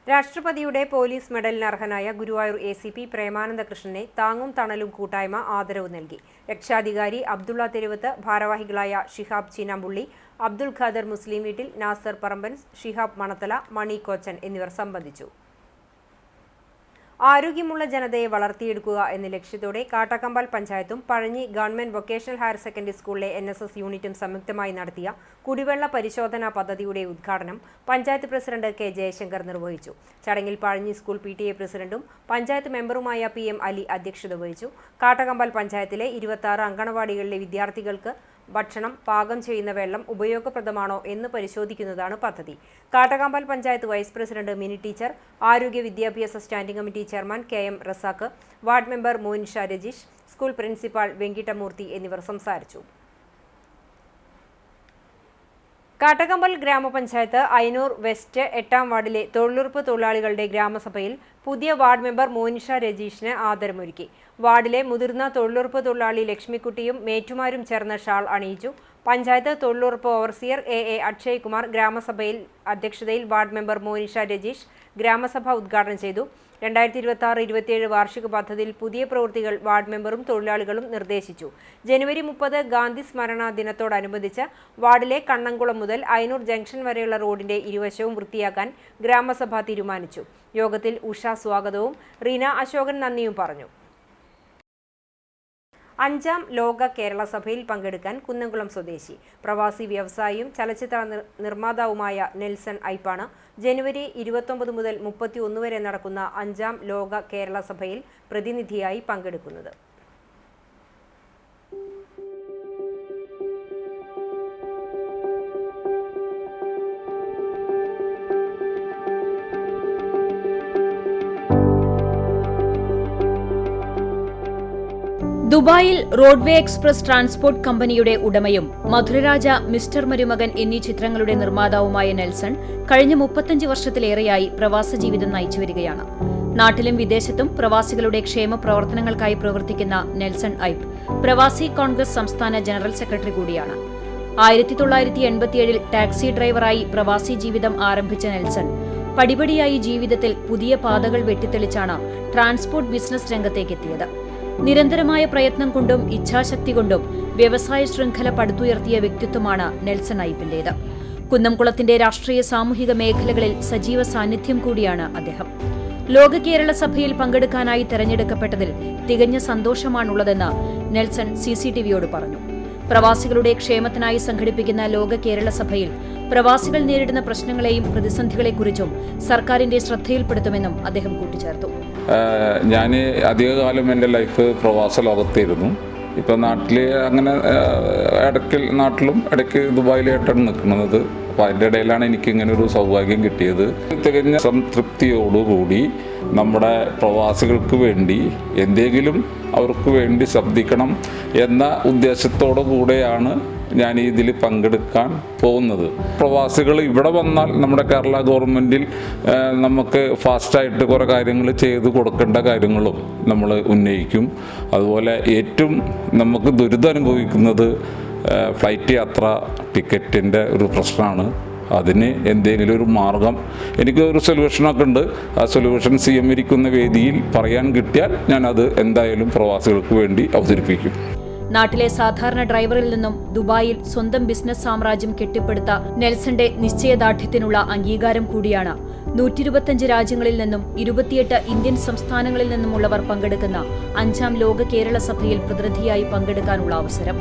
രാഷ്ട്രപതിയുടെ പോലീസ് മെഡലിന് അർഹനായ ഗുരുവായൂർ ACP പ്രേമാനന്ദ കൃഷ്ണനെ താങ്ങും തണലും കൂട്ടായ്മ ആദരവ് നൽകി. രക്ഷാധികാരി അബ്ദുള്ള തെരുവത്ത്, ഭാരവാഹികളായ ഷിഹാബ് ചീനാമ്പുള്ളി, അബ്ദുൽ ഖാദർ മുസ്ലിം വീട്ടിൽ, നാസർ പറമ്പൻ, ഷിഹാബ് മണത്തല, മണി കോച്ചൻ എന്നിവർ സംബന്ധിച്ചു. ആരോഗ്യമുള്ള ജനതയെ വളർത്തിയെടുക്കുക എന്ന ലക്ഷ്യത്തോടെ കാട്ടക്കമ്പാൽ പഞ്ചായത്തും Pazhanji government vocational higher secondary സ്കൂളിലെ NSS യൂണിറ്റും സംയുക്തമായി നടത്തിയ കുടിവെള്ള പരിശോധനാ പദ്ധതിയുടെ ഉദ്ഘാടനം പഞ്ചായത്ത് പ്രസിഡന്റ് K ജയശങ്കർ നിർവഹിച്ചു. ചടങ്ങിൽ പഴഞ്ഞി സ്കൂൾ PTA പ്രസിഡന്റും പഞ്ചായത്ത് മെമ്പറുമായ PM അലി അധ്യക്ഷത വഹിച്ചു. കാട്ടക്കമ്പാൽ പഞ്ചായത്തിലെ 26 അങ്കണവാടികളിലെ വിദ്യാർത്ഥികൾക്ക് ഭക്ഷണം, പാകം ചെയ്യുന്ന വെള്ളം ഉപയോഗപ്രദമാണോ എന്ന് പരിശോധിക്കുന്നതാണ് പദ്ധതി. Kattakampal panchayat vice president Mini teacher, ആരോഗ്യ വിദ്യാഭ്യാസ standing committee chairman KM Razak, ward member Monisha Rajeesh, school principal Venkitamoorthy എന്നിവർ സംസാരിച്ചു. കാട്ടകമ്പൽ ഗ്രാമപഞ്ചായത്ത് അയനൂർ വെസ്റ്റ് 8ാം വാർഡിലെ തൊഴിലുറപ്പ് തൊഴിലാളികളുടെ ഗ്രാമസഭയിൽ പുതിയ വാർഡ് മെമ്പർ മോനിഷ രജീഷിന് ആദരമൊരുക്കി. വാർഡിലെ മുതിർന്ന തൊഴിലുറപ്പ് തൊഴിലാളി ലക്ഷ്മിക്കുട്ടിയും മേറ്റുമാരും ചേർന്ന് ഷാൾ അണിയിച്ചു. പഞ്ചായത്ത് തൊഴിലുറപ്പ് ഓവർസിയർ AA അക്ഷയ് കുമാർ ഗ്രാമസഭയിൽ അധ്യക്ഷതയിൽ വാർഡ് മെമ്പർ മോനിഷ രജീഷ് ഗ്രാമസഭ ഉദ്ഘാടനം ചെയ്തു. 2026-27 വാർഷിക പദ്ധതിയിൽ പുതിയ പ്രവൃത്തികൾ വാർഡ് മെമ്പറും തൊഴിലാളികളും നിർദ്ദേശിച്ചു. ജനുവരി 30 ഗാന്ധി സ്മരണ ദിനത്തോടനുബന്ധിച്ച് വാർഡിലെ കണ്ണംകുളം മുതൽ അയനൂർ ജംഗ്ഷൻ വരെയുള്ള റോഡിന്റെ ഇരുവശവും വൃത്തിയാക്കാൻ ഗ്രാമസഭ തീരുമാനിച്ചു. യോഗത്തിൽ ഉഷ സ്വാഗതവും റീന അശോകൻ നന്ദിയും പറഞ്ഞു. 5ാം ലോക കേരള സഭയിൽ പങ്കെടുക്കാൻ കുന്നംകുളം സ്വദേശി പ്രവാസി വ്യവസായിയും ചലച്ചിത്ര നിർമ്മാതാവുമായ നെൽസൺ ഐപ്പാണ് ജനുവരി 29 മുതൽ 31 വരെ നടക്കുന്ന 5ാം ലോക കേരള സഭയിൽ പ്രതിനിധിയായി പങ്കെടുക്കുന്നത്. ദുബായിൽ റോഡ്വേ എക്സ്പ്രസ് ട്രാൻസ്പോർട്ട് കമ്പനിയുടെ ഉടമയും മധുരരാജ, മിസ്റ്റർ മരുമകൻ എന്നീ ചിത്രങ്ങളുടെ നിർമ്മാതാവുമായ നെൽസൺ കഴിഞ്ഞ 35 വർഷത്തിലേറെയായി പ്രവാസ ജീവിതം നയിച്ചുവരികയാണ്. നാട്ടിലും വിദേശത്തും പ്രവാസികളുടെ ക്ഷേമ പ്രവർത്തനങ്ങൾക്കായി പ്രവർത്തിക്കുന്ന നെൽസൺ ഐപ്പ് പ്രവാസി കോൺഗ്രസ് സംസ്ഥാന ജനറൽ സെക്രട്ടറി കൂടിയാണ്. 1987-ൽ ടാക്സി ഡ്രൈവറായി പ്രവാസി ജീവിതം ആരംഭിച്ച നെൽസൺ പടിപടിയായി ജീവിതത്തിൽ പുതിയ പാതകൾ വെട്ടിത്തെളിച്ചാണ് ട്രാൻസ്പോർട്ട് ബിസിനസ് രംഗത്തേക്കെത്തിയത്. നിരന്തരമായ പ്രയത്നം കൊണ്ടും ഇച്ഛാശക്തി കൊണ്ടും വ്യവസായ ശൃംഖല പടുത്തുയർത്തിയ വ്യക്തിത്വമാണ് നെൽസൺ ഐപ്പിന്റേത്. കുന്നംകുളത്തിന്റെ രാഷ്ട്രീയ സാമൂഹിക മേഖലകളിൽ സജീവ സാന്നിധ്യം കൂടിയാണ് അദ്ദേഹം. ലോക കേരള സഭയിൽ പങ്കെടുക്കാനായി തെരഞ്ഞെടുക്കപ്പെട്ടതിൽ തികഞ്ഞ സന്തോഷമാണുള്ളതെന്ന് നെൽസൺ CCTVയോട് പറഞ്ഞു. പ്രവാസികളുടെ ക്ഷേമത്തിനായി സംഘടിപ്പിക്കുന്ന ലോക കേരള സഭയിൽ പ്രവാസികൾ നേരിടുന്ന പ്രശ്നങ്ങളെയും പ്രതിസന്ധികളെക്കുറിച്ചും സർക്കാരിന്റെ ശ്രദ്ധയിൽപ്പെടുത്തുമെന്നും അദ്ദേഹം കൂട്ടിച്ചേർത്തു. ഞാൻ അധികകാലം എൻ്റെ ലൈഫ് പ്രവാസ ലോകത്തായിരുന്നു. ഇപ്പം നാട്ടിൽ അങ്ങനെ ഇടയ്ക്ക് നാട്ടിലും ഇടയ്ക്ക് ദുബായിലായിട്ടാണ് നിൽക്കുന്നത്. അപ്പോൾ അതിൻ്റെ ഇടയിലാണ് എനിക്ക് ഇങ്ങനെ ഒരു സൗഭാഗ്യം കിട്ടിയത്. തികഞ്ഞ സംതൃപ്തിയോടുകൂടി നമ്മുടെ പ്രവാസികൾക്ക് വേണ്ടി എന്തെങ്കിലും അവർക്ക് വേണ്ടി ശബ്ദിക്കണം എന്ന ഉദ്ദേശത്തോടു കൂടെയാണ് ഞാൻ ഇതിൽ പങ്കെടുക്കാൻ പോകുന്നത്. പ്രവാസികൾ ഇവിടെ വന്നാൽ നമ്മുടെ കേരള ഗവൺമെൻറ്റിൽ നമുക്ക് ഫാസ്റ്റായിട്ട് കുറേ കാര്യങ്ങൾ ചെയ്ത് കൊടുക്കേണ്ട കാര്യങ്ങളും നമ്മൾ ഉന്നയിക്കും. അതുപോലെ ഏറ്റവും നമുക്ക് ദുരിതം അനുഭവിക്കുന്നത് ഫ്ലൈറ്റ് യാത്ര ടിക്കറ്റിൻ്റെ ഒരു പ്രശ്നമാണ്. അതിന് എന്തെങ്കിലും ഒരു മാർഗം, എനിക്ക് ഒരു സൊല്യൂഷനൊക്കെ ഉണ്ട്. ആ സൊല്യൂഷൻ CM ഇരിക്കുന്ന വേദിയിൽ പറയാൻ കിട്ടിയാൽ ഞാനത് എന്തായാലും പ്രവാസികൾക്ക് വേണ്ടി അവതരിപ്പിക്കും. നാട്ടിലെ സാധാരണ ഡ്രൈവറിൽ നിന്നും ദുബായിൽ സ്വന്തം ബിസിനസ് സാമ്രാജ്യം കെട്ടിപ്പടുത്ത നെൽസന്റെ നിശ്ചയദാർഢ്യത്തിനുള്ള അംഗീകാരം കൂടിയാണ് 125 രാജ്യങ്ങളിൽ നിന്നും 28 ഇന്ത്യൻ സംസ്ഥാനങ്ങളിൽ നിന്നുമുള്ളവർ പങ്കെടുക്കുന്ന 5ാം ലോക കേരള സഭയിൽ പ്രതിനിധിയായി പങ്കെടുക്കാനുള്ള അവസരം.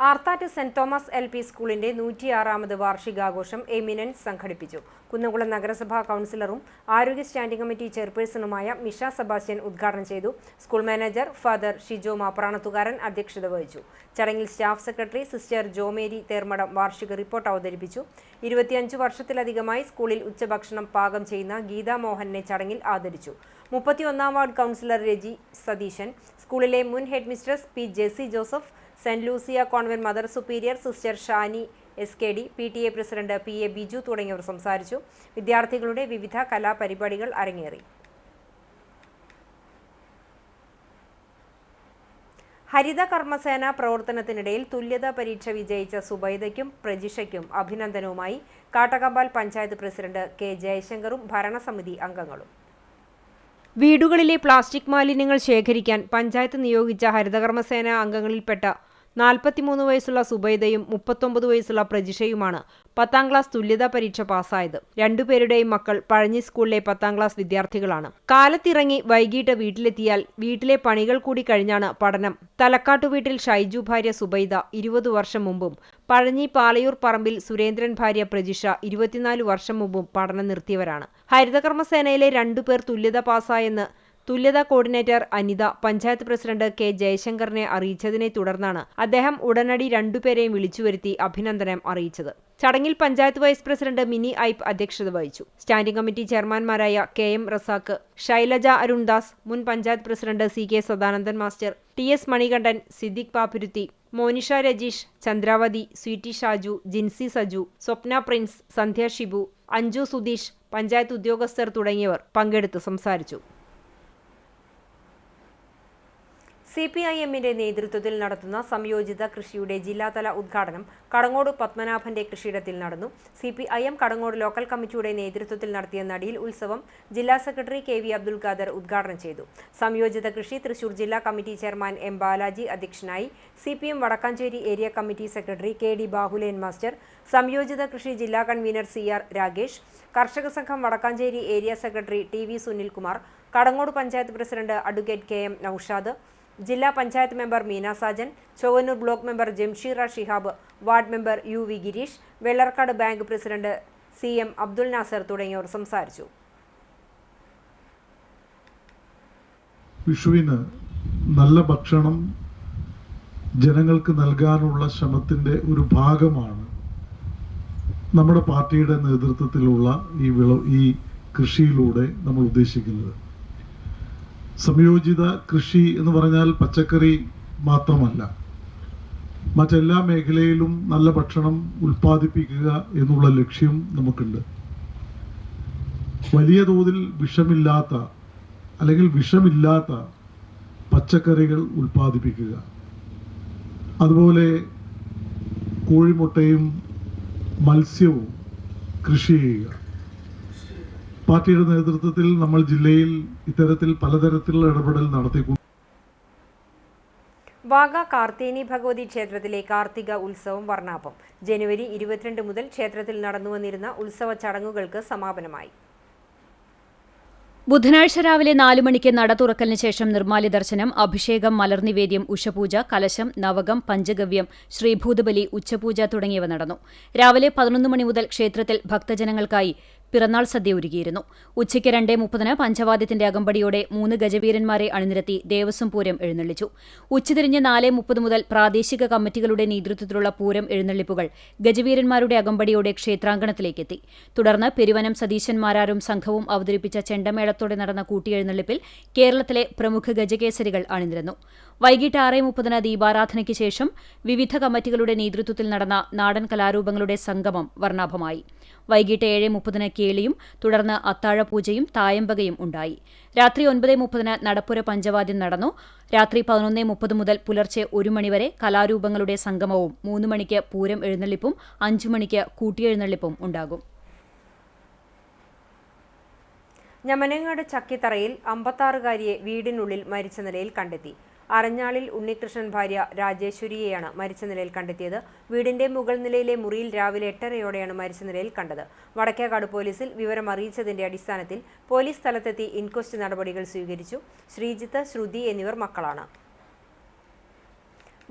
ആർത്താറ്റ് സെന്റ് തോമസ് LP സ്കൂളിന്റെ 106ാമത് വാർഷികാഘോഷം എമിനൻസ് സംഘടിപ്പിച്ചു. കുന്നംകുളം നഗരസഭാ കൗൺസിലറും ആരോഗ്യ സ്റ്റാൻഡിംഗ് കമ്മിറ്റി ചെയർപേഴ്സണുമായ മിഷ സെബാസ്റ്റ്യൻ ഉദ്ഘാടനം ചെയ്തു. സ്കൂൾ മാനേജർ ഫാദർ ഷിജോ മാപ്രാണത്തുകാരൻ അധ്യക്ഷത വഹിച്ചു. ചടങ്ങിൽ സ്റ്റാഫ് സെക്രട്ടറി സിസ്റ്റർ ജോമേരി തേർമടം വാർഷിക റിപ്പോർട്ട് അവതരിപ്പിച്ചു. 25 വർഷത്തിലധികമായി സ്കൂളിൽ ഉച്ചഭക്ഷണം പാകം ചെയ്യുന്ന ഗീതാ മോഹനെ ചടങ്ങിൽ ആദരിച്ചു. 31ാം വാർഡ് കൗൺസിലർ രജി സതീശൻ, സ്കൂളിലെ മുൻ headmistress P. Jessy Joseph, saint Lucia convent mother superior sister Shani SKD, PTA president PA Biju തുടങ്ങിയവർ സംസാരിച്ചു. വിദ്യാർത്ഥികളുടെ വിവിധ കലാപരിപാടികൾ അരങ്ങേറി. ഹരിത കർമ്മസേന പ്രവർത്തനത്തിനിടയിൽ തുല്യതാ പരീക്ഷ വിജയിച്ച സുബൈദയ്ക്കും പ്രജിഷയ്ക്കും അഭിനന്ദനവുമായി കാട്ടകമ്പാൽ പഞ്ചായത്ത് പ്രസിഡന്റ് K. ജയശങ്കറും ഭരണസമിതി അംഗങ്ങളും. വീടുകളിലെ പ്ലാസ്റ്റിക് മാലിന്യങ്ങൾ ശേഖരിക്കാൻ പഞ്ചായത്ത് നിയോഗിച്ച ഹരിതകർമ്മസേന അംഗങ്ങളിൽപ്പെട്ട 43 വയസ്സുള്ള സുബൈദയും 39 വയസ്സുള്ള പ്രജിഷയുമാണ് 10ാം ക്ലാസ് തുല്യതാ പരീക്ഷ പാസ്സായത്. രണ്ടുപേരുടെയും മക്കൾ പഴഞ്ഞി സ്കൂളിലെ 10ാം ക്ലാസ് വിദ്യാർത്ഥികളാണ്. കാലത്തിറങ്ങി വൈകിട്ട് വീട്ടിലെത്തിയാൽ വീട്ടിലെ പണികൾ കൂടി കഴിഞ്ഞാണ് പഠനം. തലക്കാട്ടു വീട്ടിൽ ഷൈജു ഭാര്യ സുബൈദ 20 വർഷം മുമ്പും പഴഞ്ഞി പാലയൂർ പറമ്പിൽ സുരേന്ദ്രൻ ഭാര്യ പ്രജിഷ 24 വർഷം മുമ്പും പഠനം നിർത്തിയവരാണ്. ഹരിതകർമ്മസേനയിലെ 2 പേർ തുല്യത പാസ്സായെന്ന് തുല്യതാ coordinator Anitha panchayat president K. ജയശങ്കറിനെ അറിയിച്ചതിനെ തുടർന്നാണ് അദ്ദേഹം ഉടനടി 2 പേരെയും വിളിച്ചുവരുത്തി അഭിനന്ദനം അറിയിച്ചത്. ചടങ്ങിൽ പഞ്ചായത്ത് വൈസ് പ്രസിഡന്റ് മിനി ഐപ്പ് അധ്യക്ഷത വഹിച്ചു. സ്റ്റാൻഡിംഗ് കമ്മിറ്റി ചെയർമാൻമാരായ KM റസാക്ക്, ശൈലജ അരുൺദാസ്, മുൻ panchayat president CK Sadanandan master, TS Manikandan, Siddique Pappuruthi, Monisha Rajeesh, Chandravathi, Sweety Shaju, Jincy Saju, Swapna Prince, Sandhya Shibu, Anju Sudheesh, panchayat ഉദ്യോഗസ്ഥർ തുടങ്ങിയവർ പങ്കെടുത്ത് സംസാരിച്ചു. CPIMന്റെ നേതൃത്വത്തിൽ നടത്തുന്ന സംയോജിത കൃഷിയുടെ ജില്ലാതല ഉദ്ഘാടനം കടങ്ങോട് പത്മനാഭന്റെ കൃഷിയിടത്തിൽ നടന്നു. CPIM കടങ്ങോട് ലോക്കൽ കമ്മിറ്റിയുടെ നേതൃത്വത്തിൽ നടത്തിയ നടീൽ ഉത്സവം ജില്ലാ സെക്രട്ടറി KV അബ്ദുൽ ഖാദർ ഉദ്ഘാടനം ചെയ്തു. സംയോജിത കൃഷി തൃശൂർ ജില്ലാ കമ്മിറ്റി ചെയർമാൻ M. ബാലാജി അധ്യക്ഷനായി. CPM Vadakkanchery area committee secretary KD Bahuleyan master, സംയോജിത കൃഷി ജില്ലാ കൺവീനർ CR രാഗേഷ്, കർഷക സംഘം Vadakkanchery area secretary TV Sunilkumar, Kadangode panchayat president advocate KM Noushad, ജില്ലാ panchayat member Meena Sajan, Chowwannur block member Jamsheera Shihab, ward member UV Gireesh, Vellarkad bank president CM Abdul Nasar തുടങ്ങിയവർ സംസാരിച്ചു. വിഷുവിന് നല്ല ഭക്ഷണം ജനങ്ങൾക്ക് നൽകാനുള്ള ശ്രമത്തിൻ്റെ ഒരു ഭാഗമാണ് നമ്മുടെ പാർട്ടിയുടെ നേതൃത്വത്തിലുള്ള ഈ കൃഷിയിലൂടെ നമ്മൾ ഉദ്ദേശിക്കുന്നത്. സംയോജിത കൃഷി എന്ന് പറഞ്ഞാൽ പച്ചക്കറി മാത്രമല്ല, മറ്റെല്ലാ മേഖലയിലും നല്ല ഭക്ഷണം ഉൽപ്പാദിപ്പിക്കുക എന്നുള്ള ലക്ഷ്യം നമുക്കുണ്ട്. വലിയ തോതിൽ വിഷമില്ലാത്ത അല്ലെങ്കിൽ വിഷമില്ലാത്ത പച്ചക്കറികൾ ഉൽപ്പാദിപ്പിക്കുക, അതുപോലെ കോഴിമുട്ടയും മത്സ്യവും കൃഷി ചെയ്യുക. പാർട്ടിയുടെ നേതൃത്വത്തിൽ നമ്മൾ ജില്ലയിൽ ഇത്തരത്തിൽ പലതരത്തിലുള്ള ഇടപെടൽ നടത്തിക്കൊണ്ട് വാഗ കാർത്തേനി ഭഗവതി ക്ഷേത്രത്തിലെ കാർത്തിക ഉത്സവം വർണ്ണാഭം. ജനുവരി 22 മുതൽ ക്ഷേത്രത്തിൽ നടന്നുവന്നിരുന്ന ഉത്സവ ചടങ്ങുകൾക്ക് സമാപനമായി. ബുധനാഴ്ച രാവിലെ 4 മണിക്ക് നട തുറക്കലിന് ശേഷം നിർമ്മാല്യ ദർശനം, അഭിഷേകം, മലർനിവേദ്യം, ഉഷപൂജ, കലശം, നവകം, പഞ്ചഗവ്യം, ശ്രീഭൂതബലി, ഉച്ചപൂജ തുടങ്ങിയവ നടന്നു. രാവിലെ 11 മണി മുതൽ ക്ഷേത്രത്തിൽ ഭക്തജനങ്ങൾക്കായി പിറന്നാൾ സദ്യ ഒരുക്കിയിരുന്നു. ഉച്ചയ്ക്ക് 2:30 പഞ്ചവാദ്യത്തിന്റെ അകമ്പടിയോടെ 3 ഗജവീരന്മാരെ അണിനിരത്തി ദേവസ്വം പൂരം എഴുന്നള്ളിച്ചു. ഉച്ചതിരിഞ്ഞ് 4:30 മുതൽ പ്രാദേശിക കമ്മിറ്റികളുടെ നേതൃത്വത്തിലുള്ള പൂരം എഴുന്നള്ളിപ്പുകൾ ഗജവീരന്മാരുടെ അകമ്പടിയോടെ ക്ഷേത്രാങ്കണത്തിലേക്കെത്തി. തുടർന്ന് പെരുവനം സതീശന്മാരാരും സംഘവും അവതരിപ്പിച്ച ചെണ്ടമേളത്തോടെ നടന്ന കൂട്ടിയെഴുന്നള്ളിപ്പിൽ കേരളത്തിലെ പ്രമുഖ ഗജകേസരികൾ അണിനിരന്നു. വൈകിട്ട് 6:30 ദീപാരാധനയ്ക്ക് ശേഷം വിവിധ കമ്മിറ്റികളുടെ നേതൃത്വത്തിൽ നടന്ന നാടൻ കലാരൂപങ്ങളുടെ സംഗമം വർണ്ണാഭമായി. വൈകിട്ട് 7:30 കേളിയും തുടർന്ന് അത്താഴപൂജയും തായമ്പകയും ഉണ്ടായി. രാത്രി 9:30 നടപ്പുര പഞ്ചവാദ്യം നടന്നു. രാത്രി 11:30 മുതൽ പുലർച്ചെ 1 മണിവരെ കലാരൂപങ്ങളുടെ സംഗമവും 3 മണിക്ക് പൂരം എഴുന്നള്ളിപ്പും 5 മണിക്ക് കൂട്ടിയെഴുന്നള്ളിപ്പും ഉണ്ടാകും. ഞമനങ്ങാട് ചക്കിത്തറയിൽ 56-കാരിയെ വീടിനുള്ളിൽ മരിച്ച നിലയിൽ കണ്ടെത്തി. അരഞ്ഞാളിൽ ഉണ്ണികൃഷ്ണൻ ഭാര്യ രാജേശ്വരിയെയാണ് മരിച്ച നിലയിൽ കണ്ടെത്തിയത്. വീടിന്റെ മുകൾ നിലയിലെ മുറിയിൽ രാവിലെ 8:30യോടെയാണ് മരിച്ച നിലയിൽ കണ്ടത്. വടക്കേക്കാട് പോലീസിൽ വിവരം അറിയിച്ചതിന്റെ അടിസ്ഥാനത്തിൽ പോലീസ് സ്ഥലത്തെത്തി ഇൻക്വസ്റ്റ് നടപടികൾ സ്വീകരിച്ചു. ശ്രീജിത്ത്, ശ്രുതി എന്നിവർ മക്കളാണ്.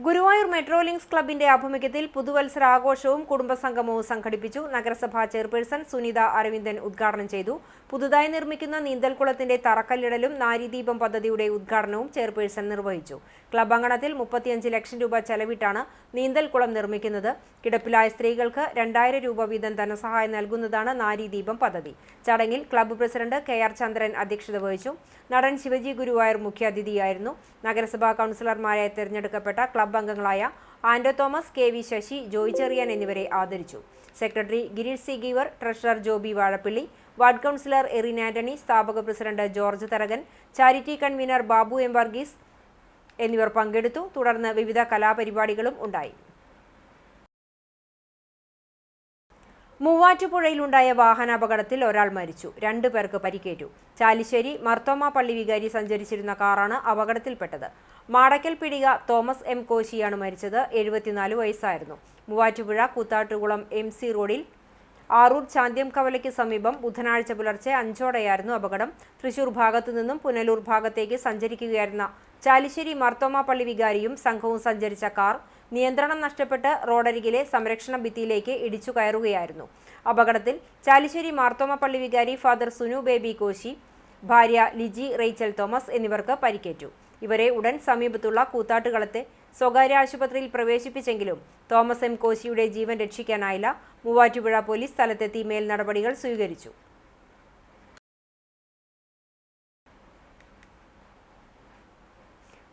ഗുരുവായൂർ മെട്രോ ലിങ്ക്സ് ക്ലബിന്റെ ആഭിമുഖ്യത്തിൽ പുതുവത്സര ആഘോഷവും കുടുംബസംഗമവും സംഘടിപ്പിച്ചു. നഗരസഭാ ചെയർപേഴ്സൺ സുനിത അരവിന്ദൻ ഉദ്ഘാടനം ചെയ്തു. പുതുതായി നിർമ്മിക്കുന്ന നീന്തൽക്കുളത്തിന്റെ തറക്കല്ലിടലും നാരീദീപം പദ്ധതിയുടെ ഉദ്ഘാടനവും ചെയർപേഴ്സൺ നിർവഹിച്ചു. ക്ലബ് അങ്കണത്തിൽ 35 ലക്ഷം രൂപ ചെലവിട്ടാണ് നീന്തൽക്കുളം നിർമ്മിക്കുന്നത്. കിടപ്പിലായ സ്ത്രീകൾക്ക് 2000 രൂപ വീതം ധനസഹായം നൽകുന്നതാണ് നാരീദീപം പദ്ധതി. ചടങ്ങിൽ ക്ലബ്ബ് പ്രസിഡന്റ് KR ചന്ദ്രൻ അധ്യക്ഷത വഹിച്ചു. നടൻ ശിവജി ഗുരുവായൂർ മുഖ്യാതിഥിയായിരുന്നു. നഗരസഭാ കൗൺസിലർമാരായി തെരഞ്ഞെടുക്കപ്പെട്ട ക്ലബ്ബ് അംഗങ്ങളായ ആൻഡോ തോമസ്, KV ശശി, ജോയ് ചെറിയാൻ എന്നിവരെ ആദരിച്ചു. Secretary Gireesh C Geevar, treasurer Joby Vazhappilly, ward councillor Erin Antony, സ്ഥാപക president George Tharakan, charity convener Babu M Varghese എന്നിവർ പങ്കെടുത്തു. തുടർന്ന് വിവിധ കലാപരിപാടികളും ഉണ്ടായി. മൂവാറ്റുപുഴയിലുണ്ടായ വാഹനാപകടത്തിൽ ഒരാൾ മരിച്ചു, 2 പേർക്ക് പരിക്കേറ്റു. ചാലിശ്ശേരി മർത്തോമ പള്ളി വികാരി സഞ്ചരിച്ചിരുന്ന കാറാണ് അപകടത്തിൽപ്പെട്ടത്. മാടക്കൽ പിടിക തോമസ് M കോശിയാണ് മരിച്ചത്. 74 വയസ്സായിരുന്നു. മൂവാറ്റുപുഴ കൂത്താട്ടുകുളം MC റോഡിൽ ആറൂർ ചാന്ത്യം കവലയ്ക്ക് സമീപം ബുധനാഴ്ച പുലർച്ചെ 5:00ഓടെയായിരുന്നു അപകടം. തൃശൂർ ഭാഗത്തു നിന്നും പുനലൂർ ഭാഗത്തേക്ക് സഞ്ചരിക്കുകയായിരുന്ന ചാലിശ്ശേരി മർത്തോമ പള്ളി വികാരിയും സംഘവും സഞ്ചരിച്ച കാർ നിയന്ത്രണം നഷ്ടപ്പെട്ട് റോഡരികിലെ സംരക്ഷണ ഭിത്തിയിലേക്ക് ഇടിച്ചു കയറുകയായിരുന്നു. അപകടത്തിൽ ചാലിശ്ശേരി മാർത്തോമ പള്ളി വികാരി ഫാദർ സുനു ബേബി കോശി, ഭാര്യ ലിജി റേച്ചൽ തോമസ് എന്നിവർക്ക് പരിക്കേറ്റു. ഇവരെ ഉടൻ സമീപത്തുള്ള കൂത്താട്ടുകളത്തെ സ്വകാര്യ ആശുപത്രിയിൽ പ്രവേശിപ്പിച്ചെങ്കിലും തോമസ് M കോശിയുടെ ജീവൻ രക്ഷിക്കാനായില്ല. മൂവാറ്റുപുഴ പോലീസ് സ്ഥലത്തെത്തി മേൽ നടപടികൾ സ്വീകരിച്ചു.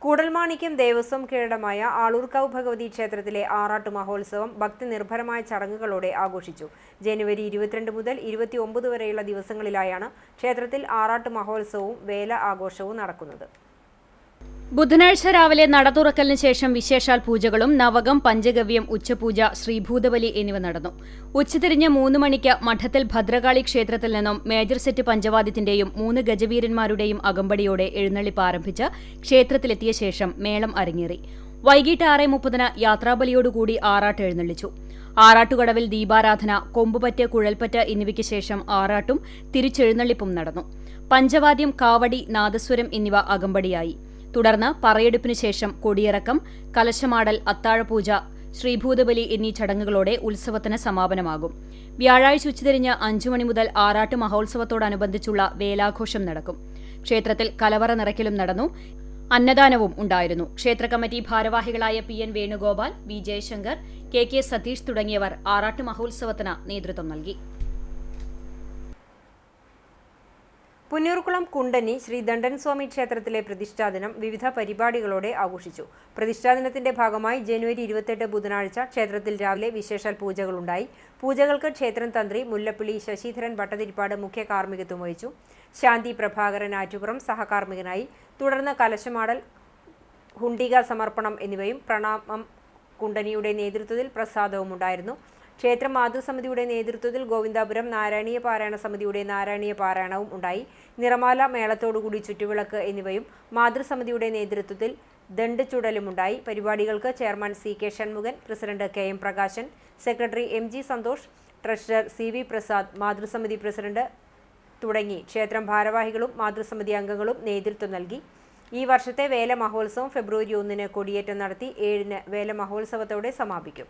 കൂടൽമാണിക്യം ദേവസ്വം കീഴടമായ ആളൂർക്കാവ് ഭഗവതി ക്ഷേത്രത്തിലെ ആറാട്ട് മഹോത്സവം ഭക്തി നിർഭരമായ ചടങ്ങുകളോടെ ആഘോഷിച്ചു. ജനുവരി 22 മുതൽ 29 വരെയുള്ള ദിവസങ്ങളിലായാണ് ക്ഷേത്രത്തിൽ ആറാട്ട് മഹോത്സവവും വേല ആഘോഷവും നടക്കുന്നത്. ബുധനാഴ്ച രാവിലെ നട തുറക്കലിന് ശേഷം വിശേഷാൽ പൂജകളും നവകം, പഞ്ചഗവ്യം, ഉച്ചപൂജ, ശ്രീഭൂതബലി എന്നിവ നടന്നു. ഉച്ചതിരിഞ്ഞ് 3 മണിക്ക് മഠത്തിൽ ഭദ്രകാളി ക്ഷേത്രത്തിൽ നിന്നും മേജർ സെറ്റ് പഞ്ചവാദ്യത്തിന്റെയും 3 ഗജവീരന്മാരുടെയും അകമ്പടിയോടെ എഴുന്നള്ളിപ്പ് ആരംഭിച്ച് ക്ഷേത്രത്തിലെത്തിയ ശേഷം മേളം അരങ്ങേറി. വൈകിട്ട് 6:30 യാത്രാബലിയോടുകൂടി ആറാട്ട് എഴുന്നള്ളിച്ചു. ആറാട്ടുകടവിൽ ദീപാരാധന, കൊമ്പുപറ്റ്, കുഴൽപ്പറ്റ് എന്നിവയ്ക്ക് ശേഷം ആറാട്ടും തിരിച്ചെഴുന്നള്ളിപ്പും നടന്നു. പഞ്ചവാദ്യം, കാവടി, നാദസ്വരം എന്നിവ അകമ്പടിയായി. തുടർന്ന് പറയെടുപ്പിനു ശേഷം കൊടിയിറക്കം, കലശമാടൽ, അത്താഴപൂജ, ശ്രീഭൂതബലി എന്നീ ചടങ്ങുകളോടെ ഉത്സവത്തിന് സമാപനമാകും. വ്യാഴാഴ്ച ഉച്ചതിരിഞ്ഞ് 5 മണി മുതൽ ആറാട്ട് മഹോത്സവത്തോടനുബന്ധിച്ചുള്ള വേലാഘോഷം നടക്കും. ക്ഷേത്രത്തിൽ കലവറ നിറയ്ക്കലും നടന്നു. അന്നദാനവും ഉണ്ടായിരുന്നു. ക്ഷേത്ര കമ്മിറ്റി ഭാരവാഹികളായ PN Venugopal, V Jaishankar, KK Satheesh തുടങ്ങിയവർ ആറാട്ട് മഹോത്സവത്തിന് നേതൃത്വം നൽകി. പുന്നൂർകുളം കുണ്ടനി ശ്രീ ദണ്ഡൻസ്വാമി ക്ഷേത്രത്തിലെ പ്രതിഷ്ഠാദിനം വിവിധ പരിപാടികളോടെ ആഘോഷിച്ചു. പ്രതിഷ്ഠാദിനത്തിന്റെ ഭാഗമായി ജനുവരി 28 ബുധനാഴ്ച ക്ഷേത്രത്തിൽ രാവിലെ വിശേഷാൽ പൂജകളുണ്ടായി. പൂജകൾക്ക് ക്ഷേത്രം തന്ത്രി മുല്ലപ്പള്ളി ശശിധരൻ ഭട്ടതിരിപ്പാട് മുഖ്യ കാർമ്മികത്വം വഹിച്ചു. ശാന്തി പ്രഭാകരൻ ആറ്റുപുറം സഹകാർമ്മികനായി. തുടർന്ന് കലശമാടൽ, ഹുണ്ടിക സമർപ്പണം എന്നിവയും പ്രണാമം കുണ്ടനിയുടെ നേതൃത്വത്തിൽ പ്രസാദവും ഉണ്ടായിരുന്നു. ക്ഷേത്ര മാതൃസമിതിയുടെ നേതൃത്വത്തിൽ ഗോവിന്ദാപുരം നാരായണീയ പാരായണ സമിതിയുടെ നാരായണീയ പാരായണവും ഉണ്ടായി. നിറമാല മേളത്തോടുകൂടി ചുറ്റുവിളക്ക് എന്നിവയും മാതൃസമിതിയുടെ നേതൃത്വത്തിൽ ദണ്ഡ് ചുടലുമുണ്ടായി. പരിപാടികൾക്ക് chairman CK Shanmukhan, president KM Prakashan, secretary MG Santhosh, treasurer CV Prasad, മാതൃസമിതി പ്രസിഡന്റ് തുടങ്ങി ക്ഷേത്രം ഭാരവാഹികളും മാതൃസമിതി അംഗങ്ങളും നേതൃത്വം നൽകി. ഈ വർഷത്തെ വേല മഹോത്സവം ഫെബ്രുവരി 1 കൊടിയേറ്റം നടത്തി 7 വേല മഹോത്സവത്തോടെ സമാപിക്കും.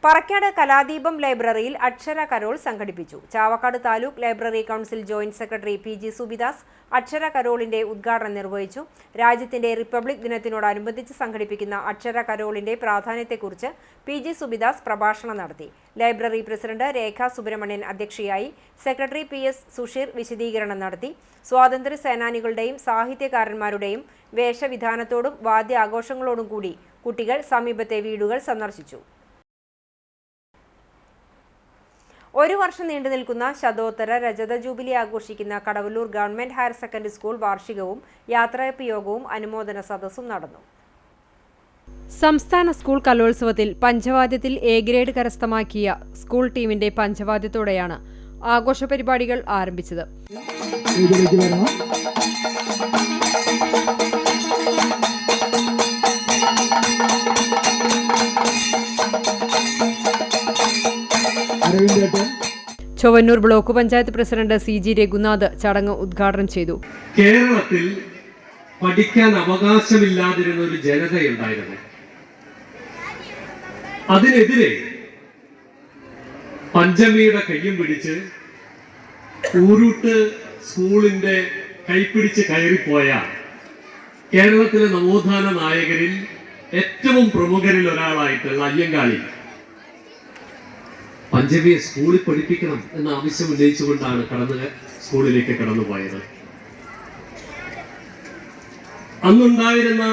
പറക്കാട് കലാദീപം ലൈബ്രറിയിൽ അക്ഷര കരോൾ സംഘടിപ്പിച്ചു. Chavakkad taluk library council joint secretary PG Subidas അക്ഷര കരോളിന്റെ ഉദ്ഘാടനം നിർവഹിച്ചു. രാജ്യത്തിന്റെ റിപ്പബ്ലിക് ദിനത്തിനോടനുബന്ധിച്ച് സംഘടിപ്പിക്കുന്ന അക്ഷര കരോളിന്റെ പ്രാധാന്യത്തെക്കുറിച്ച് PG സുബിദാസ് പ്രഭാഷണം നടത്തി. ലൈബ്രറി പ്രസിഡന്റ് രേഖ സുബ്രഹ്മണ്യൻ അധ്യക്ഷയായി. സെക്രട്ടറി PS സുഷീർ വിശദീകരണം നടത്തി. സ്വാതന്ത്ര്യ സേനാനികളുടെയും സാഹിത്യകാരന്മാരുടെയും വേഷവിധാനത്തോടും വാദ്യാഘോഷങ്ങളോടും കൂടി കുട്ടികൾ സമീപത്തെ വീടുകൾ സന്ദർശിച്ചു. ഒരു വർഷം നീണ്ടു നിൽക്കുന്ന ശതോത്തര രജത ജൂബിലി ആഘോഷിക്കുന്ന Kadavallur government higher secondary school വാർഷികവും യാത്രയപ്പ് യോഗവും അനുമോദന സദസ്സും നടന്നു. സംസ്ഥാന സ്കൂൾ കലോത്സവത്തിൽ പഞ്ചവാദ്യത്തിൽ A ഗ്രേഡ് കരസ്ഥമാക്കിയ സ്കൂൾ ടീമിന്റെ പഞ്ചവാദ്യത്തോടെയാണ് ആഘോഷ പരിപാടികൾ ആരംഭിച്ചത്. Chowwannur block panchayat president CG Raghunath ചടങ്ങ് ഉദ്ഘാടനം ചെയ്തു. കേരളത്തിൽ പഠിക്കാൻ അവകാശമില്ലാതിരുന്ന ഒരു ജനതയുണ്ടായിരുന്നു. അതിനെതിരെ പഞ്ചമിയുടെ കയ്യും പിടിച്ച് ഊരൂട്ട് സ്കൂളിന്റെ കൈപ്പിടിച്ച് കയറിപ്പോയ കേരളത്തിലെ നവോത്ഥാന നായകരിൽ ഏറ്റവും പ്രമുഖരിൽ ഒരാളായിട്ടുള്ള അയ്യങ്കാളി പഞ്ചമിയെ സ്കൂളിൽ പഠിപ്പിക്കണം എന്ന ആവശ്യം ഉന്നയിച്ചുകൊണ്ടാണ് സ്കൂളിലേക്ക് കടന്നുപോയത്. അന്നുണ്ടായിരുന്ന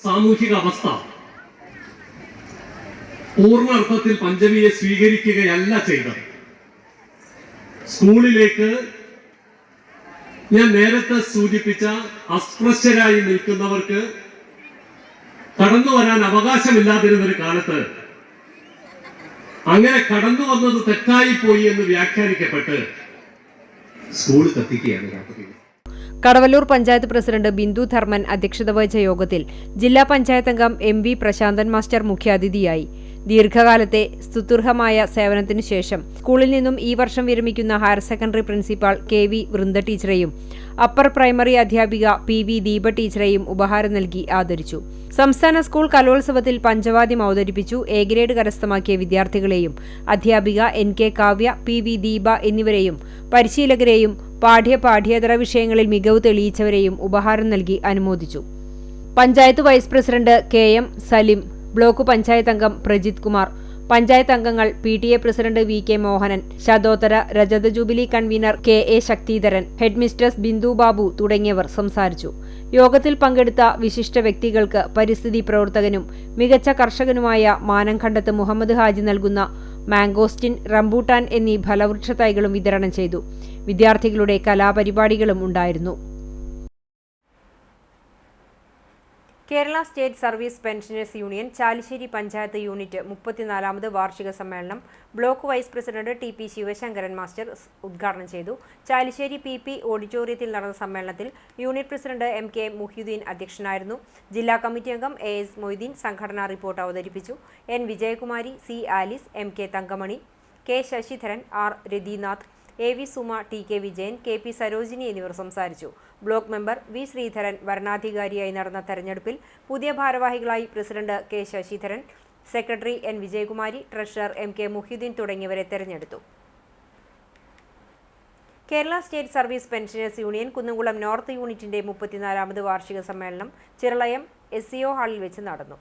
സാമൂഹിക അവസ്ഥ പൂർണ്ണ അർത്ഥത്തിൽ പഞ്ചമിയെ സ്വീകരിക്കുകയല്ല ചെയ്തത്. സ്കൂളിലേക്ക് ഞാൻ നേരത്തെ സൂചിപ്പിച്ച അസ്പൃശ്യരായി നിൽക്കുന്നവർക്ക് കടന്നു വരാൻ അവകാശമില്ലാതിരുന്നൊരു കാലത്ത് അങ്ങനെ കടന്നു വന്നത് തെറ്റായി പോയി എന്ന് വ്യാഖ്യാനിക്കപ്പെട്ട് സ്കൂൾ കത്തിക്കുകയാണ് രാത്രി. കടവല്ലൂർ പഞ്ചായത്ത് പ്രസിഡന്റ് ബിന്ദു ധർമ്മൻ അധ്യക്ഷത വഹിച്ച യോഗത്തിൽ ജില്ലാ പഞ്ചായത്ത് അംഗം MV പ്രശാന്തൻ മാസ്റ്റർ മുഖ്യാതിഥിയായി. ദീർഘകാലത്തെ സ്തുത്യർഹമായ സേവനത്തിനു ശേഷം സ്കൂളിൽ നിന്നും ഈ വർഷം വിരമിക്കുന്ന higher secondary principal KV Vrinda ടീച്ചറെയും അപ്പർ പ്രൈമറി അധ്യാപിക PV ദീപ ടീച്ചറെയും ഉപഹാരം നൽകി ആദരിച്ചു. സംസ്ഥാന സ്കൂൾ കലോത്സവത്തിൽ പഞ്ചവാദ്യം അവതരിപ്പിച്ചു. A ഗ്രേഡ് കരസ്ഥമാക്കിയ വിദ്യാർത്ഥികളെയും അധ്യാപിക NK കാവ്യ, PV ദീപ എന്നിവരെയും പരിശീലകരെയും പാഠ്യേതര വിഷയങ്ങളിൽ മികവ് തെളിയിച്ചവരെയും ഉപഹാരം നൽകി അനുമോദിച്ചു. Panchayat vice president KM Salim, block panchayat അംഗം പ്രജിത് കുമാർ, പഞ്ചായത്ത് അംഗങ്ങൾ PTA പ്രസിഡന്റ് VK മോഹനൻ, ശതോത്തര രജത jubilee convener KA Sakthidharan, headmistress Bindu Babu തുടങ്ങിയവർ സംസാരിച്ചു. യോഗത്തിൽ പങ്കെടുത്ത വിശിഷ്ട വ്യക്തികൾക്ക് പരിസ്ഥിതി പ്രവർത്തകനും മികച്ച കർഷകനുമായ മാനംകണ്ടത്ത് മുഹമ്മദ് ഹാജി നൽകുന്ന മാംഗോസ്റ്റിൻ, റംബൂട്ടാൻ എന്നീ ഫലവൃക്ഷ തൈകളും വിതരണം ചെയ്തു. വിദ്യാർത്ഥികളുടെ കലാപരിപാടികളും ഉണ്ടായിരുന്നു. Kerala state service pensioners union Chalissery panchayat unit 34ാമത് വാർഷിക സമ്മേളനം block vice president TP Sivasankaran master ഉദ്ഘാടനം ചെയ്തു. ചാലിശ്ശേരി PP ഓഡിറ്റോറിയത്തിൽ നടന്ന സമ്മേളനത്തിൽ യൂണിറ്റ് പ്രസിഡന്റ് MK മുഹ്യുദ്ദീൻ അധ്യക്ഷനായിരുന്നു. ജില്ലാ കമ്മിറ്റി അംഗം AS മൊയ്തീൻ സംഘടനാ റിപ്പോർട്ട് അവതരിപ്പിച്ചു. N Vijayakumari, C Alice, MK Thankamani, K Sasidharan, R Rathinath, AV Suma, TK Vijayan, KP Sarojini എന്നിവർ സംസാരിച്ചു. ബ്ലോക്ക് മെമ്പർ V ശ്രീധരൻ വരണാധികാരിയായി നടന്ന തെരഞ്ഞെടുപ്പിൽ പുതിയ ഭാരവാഹികളായി president K Sasidharan, secretary N Vijayakumari, treasurer MK Muhiyuddeen തുടങ്ങിയവരെ തെരഞ്ഞെടുത്തു. Kerala state service pensioners union Kunnamkulam north യൂണിറ്റിന്റെ 34ാമത് വാർഷിക സമ്മേളനം ചിറളയം SCO ഹാളിൽ വെച്ച് നടന്നു.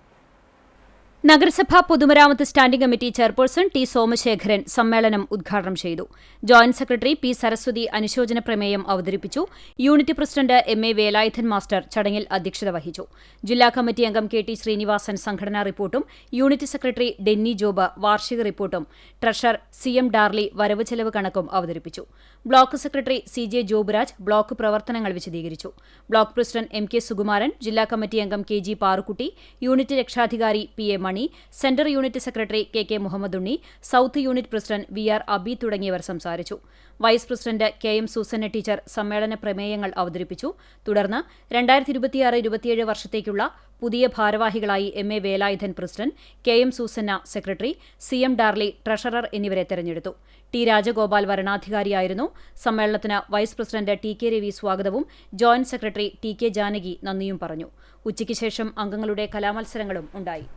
നഗരസഭാ പൊതുമരാമത്ത് standing committee chairperson T Somasekharan സമ്മേളനം ഉദ്ഘാടനം ചെയ്തു. ജോയിന്റ് സെക്രട്ടറി പി സരസ്വതി അനുശോചന പ്രമേയം അവതരിപ്പിച്ചു. Unit president M A Velayudhan master ചടങ്ങിൽ അധ്യക്ഷത വഹിച്ചു. ജില്ലാ കമ്മിറ്റി അംഗം കെ ടി ശ്രീനിവാസൻ സംഘടനാ റിപ്പോർട്ടും യൂണിറ്റ് സെക്രട്ടറി ഡെന്നി ജോബ് വാർഷിക റിപ്പോർട്ടും ട്രഷറർ സി എം ഡാർലി വരവ് ചെലവ് കണക്കും അവതരിപ്പിച്ചു. Block secretary C J Joburaj block പ്രവർത്തനങ്ങൾ വിശദീകരിച്ചു. Block president M K Sukumaran, ജില്ലാ കമ്മിറ്റി അംഗം കെ ജി പാറുക്കുട്ടി, യൂണിറ്റ് രക്ഷാധികാരി P A Mani, centre unit secretary K K Muhammad Unni, south unit president V R Abi തുടങ്ങിയവർ സംസാരിച്ചു. Vice president K M Susanna teacher സമ്മേളന പ്രമേയങ്ങൾ അവതരിപ്പിച്ചു. തുടർന്ന് 2026-27 വർഷത്തേക്കുള്ള പുതിയ ഭാരവാഹികളായി M A Velayudhan president, K M Susanna secretary, C M Darly treasurer എന്നിവരെ തെരഞ്ഞെടുത്തു. ടി രാജഗോപാൽ വരണാധികാരിയായിരുന്നു. സമ്മേളനത്തിന് vice president T K Ravi സ്വാഗതവും joint secretary T K Janaki നന്ദിയും പറഞ്ഞു. ഉച്ചയ്ക്ക് ശേഷം അംഗങ്ങളുടെ കലാമത്സരങ്ങളും ഉണ്ടായി.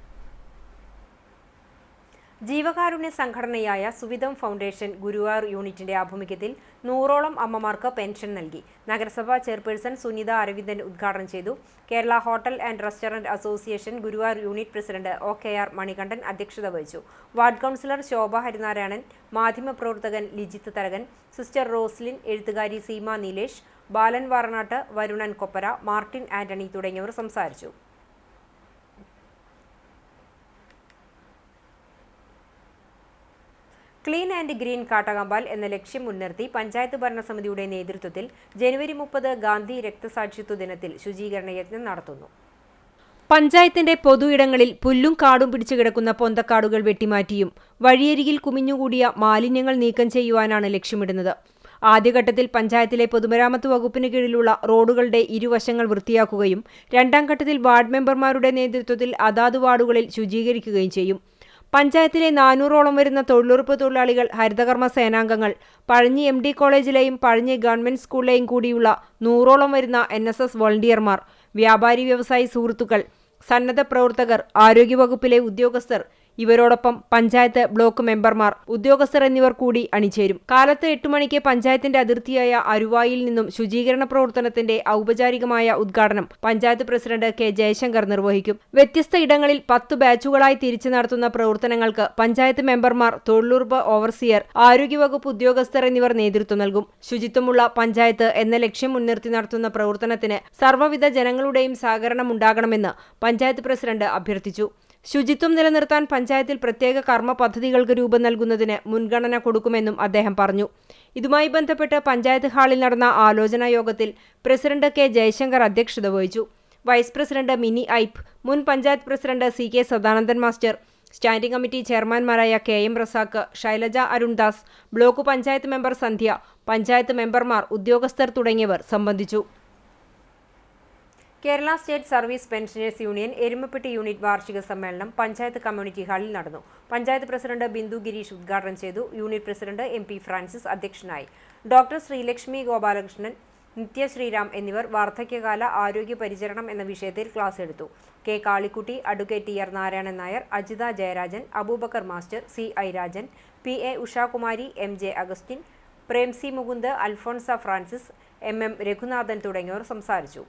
ജീവകാരുണ്യ സംഘടനയായ സുവിധം ഫൗണ്ടേഷൻ ഗുരുവായൂർ യൂണിറ്റിന്റെ ആഭിമുഖ്യത്തിൽ 100ഓളം അമ്മമാർക്ക് പെൻഷൻ നൽകി. നഗരസഭാ ചെയർപേഴ്സൺ സുനിത അരവിന്ദൻ ഉദ്ഘാടനം ചെയ്തു. Kerala hotel and restaurant association Guruvayur unit president OKR Manikandan അധ്യക്ഷത വഹിച്ചു. വാർഡ് കൗൺസിലർ ശോഭ ഹരിനാരായണൻ, മാധ്യമപ്രവർത്തകൻ ലിജിത്ത് തരകൻ, സിസ്റ്റർ റോസ്ലിൻ, എഴുത്തുകാരി സീമ നീലേഷ്, ബാലൻ വാറനാട്ട്, വരുണൻ കൊപ്പര, മാർട്ടിൻ ആന്റണി തുടങ്ങിയവർ സംസാരിച്ചു. ക്ലീൻ ആൻഡ് ഗ്രീൻ കാട്ടകമ്പാൽ എന്ന ലക്ഷ്യം മുൻനിർത്തി പഞ്ചായത്ത് ഭരണസമിതിയുടെ നേതൃത്വത്തിൽ ജനുവരി 30 ഗാന്ധി രക്തസാക്ഷിത്വ ദിനത്തിൽ ശുചീകരണ യജ്ഞം നടത്തുന്നു. പഞ്ചായത്തിന്റെ പൊതു ഇടങ്ങളിൽ പുല്ലും കാടും പിടിച്ചു കിടക്കുന്ന പൊന്തക്കാടുകൾ വെട്ടിമാറ്റിയും വഴിയരികിൽ കുമിഞ്ഞുകൂടിയ മാലിന്യങ്ങൾ നീക്കം ചെയ്യുവാനാണ് ലക്ഷ്യമിടുന്നത്. ആദ്യഘട്ടത്തിൽ പഞ്ചായത്തിലെ പൊതുമരാമത്ത് വകുപ്പിന് കീഴിലുള്ള റോഡുകളുടെ ഇരുവശങ്ങൾ വൃത്തിയാക്കുകയും രണ്ടാം ഘട്ടത്തിൽ വാർഡ് മെമ്പർമാരുടെ നേതൃത്വത്തിൽ അതാത് വാർഡുകളിൽ ശുചീകരിക്കുകയും ചെയ്യും. പഞ്ചായത്തിലെ 400ഓളം വരുന്ന തൊഴിലുറപ്പ് തൊഴിലാളികൾ, ഹരിതകർമ്മ സേനാംഗങ്ങൾ, പഴഞ്ഞി MD കോളേജിലെയും പഴഞ്ഞി ഗവൺമെന്റ് സ്കൂളിലെയും കൂടിയുള്ള 100ഓളം വരുന്ന NSS വോളണ്ടിയർമാർ, വ്യാപാരി വ്യവസായി സുഹൃത്തുക്കൾ, സന്നദ്ധ പ്രവർത്തകർ, ആരോഗ്യവകുപ്പിലെ ഉദ്യോഗസ്ഥർ, ഇവരോടൊപ്പം പഞ്ചായത്ത് ബ്ലോക്ക് മെമ്പർമാർ, ഉദ്യോഗസ്ഥർ എന്നിവർ കൂടി അണിചേരും. കാലത്ത് 8 മണിക്ക് പഞ്ചായത്തിന്റെ അതിർത്തിയായ അരുവായിൽ നിന്നും ശുചീകരണ പ്രവർത്തനത്തിന്റെ ഔപചാരികമായ ഉദ്ഘാടനം പഞ്ചായത്ത് പ്രസിഡന്റ് കെ ജയശങ്കർ നിർവഹിക്കും. വ്യത്യസ്ത ഇടങ്ങളിൽ 10 ബാച്ചുകളായി തിരിച്ചു നടത്തുന്ന പ്രവർത്തനങ്ങൾക്ക് പഞ്ചായത്ത് മെമ്പർമാർ, തൊഴിലുറപ്പ് ഓവർസിയർ, ആരോഗ്യവകുപ്പ് ഉദ്യോഗസ്ഥർ എന്നിവർ നേതൃത്വം നൽകും. ശുചിത്വമുള്ള പഞ്ചായത്ത് എന്ന ലക്ഷ്യം മുൻനിർത്തി നടത്തുന്ന പ്രവർത്തനത്തിന് സർവ്വവിധ ജനങ്ങളുടെയും സഹകരണം ഉണ്ടാകണമെന്ന് പഞ്ചായത്ത് പ്രസിഡന്റ് അഭ്യർത്ഥിച്ചു. ശുചിത്വം നിലനിർത്താൻ പഞ്ചായത്തിൽ പ്രത്യേക കർമ്മ പദ്ധതികൾക്ക് രൂപം നൽകുന്നതിന് മുൻഗണന കൊടുക്കുമെന്നും അദ്ദേഹം പറഞ്ഞു. ഇതുമായി ബന്ധപ്പെട്ട് പഞ്ചായത്ത് ഹാളിൽ നടന്ന ആലോചനാ യോഗത്തിൽ പ്രസിഡന്റ് കെ ജയശങ്കർ അധ്യക്ഷത വഹിച്ചു. വൈസ് പ്രസിഡന്റ് മിനി ഐപ്പ്, മുൻ panchayat president CK Sadanandan master, standing committee ചെയർമാൻമാരായ KM Razak, Shailaja Arundas, block panchayat member Sandhya, panchayat മെമ്പർമാർ, ഉദ്യോഗസ്ഥർ തുടങ്ങിയവർ സംബന്ധിച്ചു. Kerala state service pensioners union Erumapetty unit വാർഷിക സമ്മേളനം പഞ്ചായത്ത് കമ്മ്യൂണിറ്റി ഹാളിൽ നടന്നു. പഞ്ചായത്ത് പ്രസിഡന്റ് ബിന്ദു ഗിരീഷ് ഉദ്ഘാടനം ചെയ്തു. യൂണിറ്റ് പ്രസിഡന്റ് MP ഫ്രാൻസിസ് അധ്യക്ഷനായി. ഡോക്ടർ ശ്രീലക്ഷ്മി ഗോപാലകൃഷ്ണൻ, നിത്യ ശ്രീരാം എന്നിവർ വാർദ്ധക്യകാല ആരോഗ്യ പരിചരണം എന്ന വിഷയത്തിൽ ക്ലാസ് എടുത്തു. K Kalikutty, advocate TR Narayanan Nair, Ajitha Jayarajan, Abubakar master, CI Rajan, PA Ushakumari, MJ Augustine, Premsy Mukund, Alphonsa Francis, MM Raghunathan തുടങ്ങിയവർ സംസാരിച്ചു.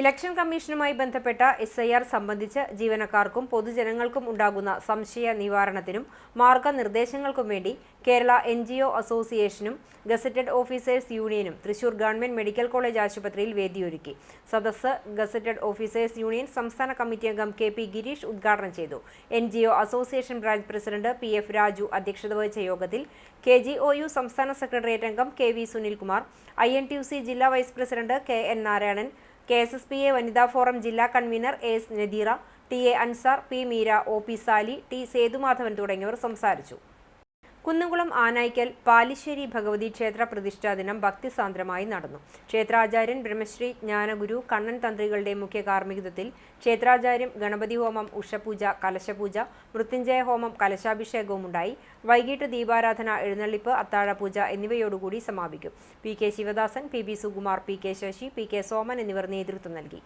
ഇലക്ഷൻ കമ്മീഷനുമായി ബന്ധപ്പെട്ട SIR സംബന്ധിച്ച് ജീവനക്കാർക്കും പൊതുജനങ്ങൾക്കും ഉണ്ടാകുന്ന സംശയ നിവാരണത്തിനും മാർഗനിർദ്ദേശങ്ങൾക്കും വേണ്ടി കേരള NGO അസോസിയേഷനും ഗസറ്റഡ് ഓഫീസേഴ്സ് യൂണിയനും തൃശൂർ ഗവൺമെന്റ് മെഡിക്കൽ കോളേജ് ആശുപത്രിയിൽ വേദിയൊരുക്കി. സദസ്സ് ഗസറ്റഡ് ഓഫീസേഴ്സ് യൂണിയൻ സംസ്ഥാന കമ്മിറ്റി അംഗം KP ഗിരീഷ് ഉദ്ഘാടനം ചെയ്തു. NGO association branch president PF Raju അധ്യക്ഷത വഹിച്ച യോഗത്തിൽ KGOU സംസ്ഥാന സെക്രട്ടേറിയറ്റ് അംഗം KV സുനിൽകുമാർ, INTUC ജില്ലാ vice president KN Narayanan, KSSPA വനിതാ ഫോറം ജില്ലാ convener AS Nadeera, TA Ansar, P Meera, OP Sali, T Sethumadhavan തുടങ്ങിയവർ സംസാരിച്ചു. കുന്നംകുളം ആനായ്ക്കൽ പാലിശ്ശേരി ഭഗവതി ക്ഷേത്ര പ്രതിഷ്ഠാ ദിനം ഭക്തിസാന്ദ്രമായി നടന്നു. ക്ഷേത്രാചാര്യൻ ബ്രഹ്മശ്രീ ജ്ഞാനഗുരു കണ്ണൻ തന്ത്രികളുടെ മുഖ്യ കാർമ്മികത്വത്തിൽ ക്ഷേത്രാചാര്യം, ഗണപതി ഹോമം, ഉഷപൂജ, കലശപൂജ, മൃത്യുഞ്ജയ ഹോമം, കലശാഭിഷേകവും ഉണ്ടായി. വൈകിട്ട് ദീപാരാധന, എഴുന്നള്ളിപ്പ്, അത്താഴപൂജ എന്നിവയോടുകൂടി സമാപിക്കും. PK Sivadasan, PB Sukumar, PK Sasi, PK Soman എന്നിവർ നേതൃത്വം നൽകി.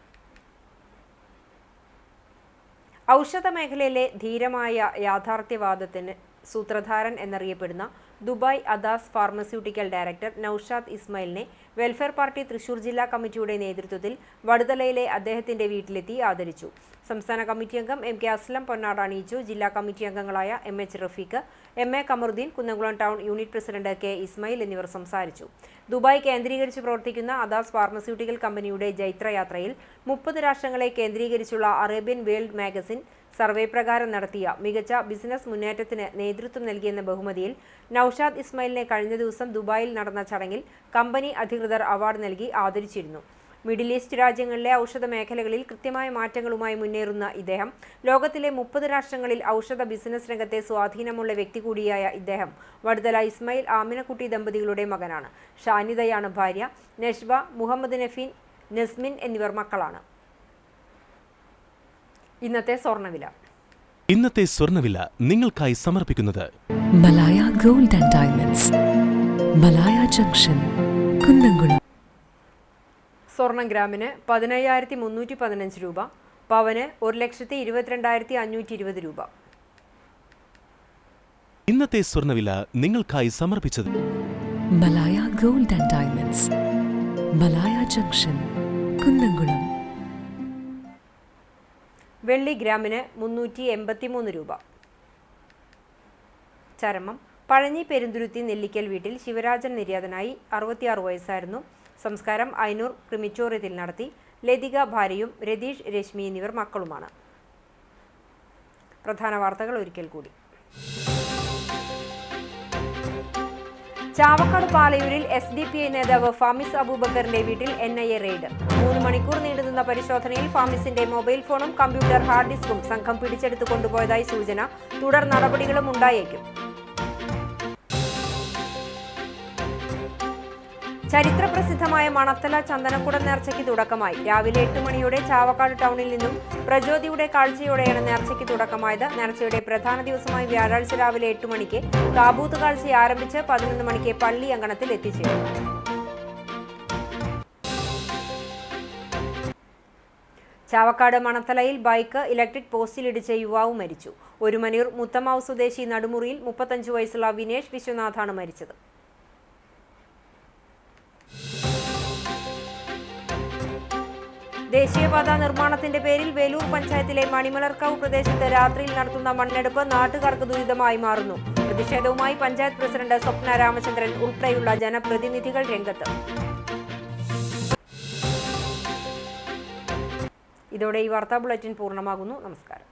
ഔഷധ മേഖലയിലെ ധീരമായ യാഥാർത്ഥ്യവാദത്തിന് സൂത്രധാരൻ എന്നറിയപ്പെടുന്ന Dubai Adas pharmaceutical director Noushad ഇസ്മായിലിനെ വെൽഫെയർ പാർട്ടി തൃശൂർ ജില്ലാ കമ്മിറ്റിയുടെ നേതൃത്വത്തിൽ വടുതലയിലെ അദ്ദേഹത്തിന്റെ വീട്ടിലെത്തി ആദരിച്ചു. സംസ്ഥാന കമ്മിറ്റി അംഗം എം കെ അസ്ലം പൊന്നാട് അണിയിച്ചു. ജില്ലാ കമ്മിറ്റി അംഗങ്ങളായ M H Rafeeq, M A Kamaruddin, Kunnamkulam town unit president K Ismail എന്നിവർ സംസാരിച്ചു. ദുബായ് കേന്ദ്രീകരിച്ച് പ്രവർത്തിക്കുന്ന അദാസ് ഫാർമസ്യൂട്ടിക്കൽ കമ്പനിയുടെ ജൈത്രയാത്രയിൽ 30 രാഷ്ട്രങ്ങളെ കേന്ദ്രീകരിച്ചുള്ള അറേബ്യൻ വേൾഡ് മാഗസിൻ സർവേ പ്രകാരം നടത്തിയ മികച്ച ബിസിനസ് മുന്നേറ്റത്തിന് നേതൃത്വം നൽകിയെന്ന ബഹുമതിയിൽ നൌഷാദ് ഇസ്മായിലിനെ കഴിഞ്ഞ ദിവസം ദുബായിൽ നടന്ന ചടങ്ങിൽ കമ്പനി അധികൃതർ അവാർഡ് നൽകി ആദരിച്ചിരുന്നു. മിഡിൽ ഈസ്റ്റ് രാജ്യങ്ങളിലെ ഔഷധ മേഖലകളിൽ കൃത്യമായ മാറ്റങ്ങളുമായി മുന്നേറുന്ന ഇദ്ദേഹം ലോകത്തിലെ 30 രാഷ്ട്രങ്ങളിൽ ഔഷധ ബിസിനസ് രംഗത്തെ സ്വാധീനമുള്ള വ്യക്തി കൂടിയായ ഇദ്ദേഹം വടുതല ഇസ്മായിൽ ആമിനക്കുട്ടി ദമ്പതികളുടെ മകനാണ്. ഷാനിദയാണ് ഭാര്യ. നഷ്ബ, മുഹമ്മദ് നഫീൻ, നസ്മിൻ എന്നിവർ മക്കളാണ്. ഇന്നത്തെ സ്വർണ്ണവില നിങ്ങൾക്കായി സമർപ്പിക്കുന്നത് Malaya gold and diamonds, Malaya junction, Kunnamkulam. സ്വർണം ഗ്രാമിന് 15,315 രൂപ, പവന് 1,22,520 രൂപ. ഇന്നത്തെ സ്വർണ്ണവില നിങ്ങൾക്കായി സമർപ്പിച്ചത് Malaya gold and diamonds, Malaya junction, Kunnamkulam. വെള്ളി ഗ്രാമിന് 383 രൂപ. ചരമം പഴഞ്ഞി പെരുന്തുരുത്തി നെല്ലിക്കൽ വീട്ടിൽ ശിവരാജൻ നിര്യാതനായി. 66 വയസ്സായിരുന്നു. സംസ്കാരം അയനൂർ ക്രിമിറ്റോറിയത്തിൽ നടത്തി. ലതിക ഭാര്യയും രതീഷ്, രശ്മി എന്നിവർ മക്കളുമാണ്. പ്രധാന വാർത്തകൾ ഒരിക്കൽ കൂടി. ചാവക്കാട് പാലയൂരിൽ SDPI നേതാവ് ഫാമിസ് അബൂബക്കറിന്റെ വീട്ടിൽ NIA റെയ്ഡ്. 3 മണിക്കൂർ നീണ്ടുനിന്ന പരിശോധനയിൽ ഫാമിസിന്റെ മൊബൈൽ ഫോണും കമ്പ്യൂട്ടർ ഹാർഡ് ഡിസ്കും സംഘം പിടിച്ചെടുത്തു കൊണ്ടുപോയതായി സൂചന. തുടർ നടപടികളും ഉണ്ടായേക്കും. ചരിത്രപ്രസിദ്ധമായ മണത്തല ചന്ദനക്കുടം നേർച്ചയ്ക്ക് തുടക്കമായി. രാവിലെ 8 മണിയോടെ ചാവക്കാട് ടൗണിൽ നിന്നും പ്രചോദിയുടെ കാഴ്ചയോടെയാണ് നേർച്ചയ്ക്ക് തുടക്കമായത്. നേർച്ചയുടെ പ്രധാന ദിവസമായി വ്യാഴാഴ്ച രാവിലെ 8 മണിക്ക് താബൂത്ത് കാഴ്ച ആരംഭിച്ച് 11 മണിക്ക് പള്ളി അങ്കണത്തിൽ എത്തിച്ചേരും. ചാവക്കാട് മണത്തലയിൽ ബൈക്ക് ഇലക്ട്രിക് പോസ്റ്റിലിടിച്ച് യുവാവ് മരിച്ചു. ഒരുമനൂർ മുത്തമാവ് സ്വദേശി നടുമുറിയിൽ 35 വയസ്സുള്ള വിനേഷ് വിശ്വനാഥാണ് മരിച്ചത്. ദേശീയപാത നിർമ്മാണത്തിന്റെ പേരിൽ വേലൂർ പഞ്ചായത്തിലെ മണിമലർക്കാവ് പ്രദേശത്ത് രാത്രിയിൽ നടത്തുന്ന മണ്ണെടുപ്പ് നാട്ടുകാർക്ക് ദുരിതമായി മാറുന്നു. പ്രതിഷേധവുമായി പഞ്ചായത്ത് പ്രസിഡന്റ് സ്വപ്ന രാമചന്ദ്രൻ ഉൾപ്പെടെയുള്ള ജനപ്രതിനിധികൾ രംഗത്ത്. ഇതോടെ ഈ വാർത്താ ബുള്ളറ്റിൻ പൂർണ്ണമാകുന്നു. നമസ്കാരം.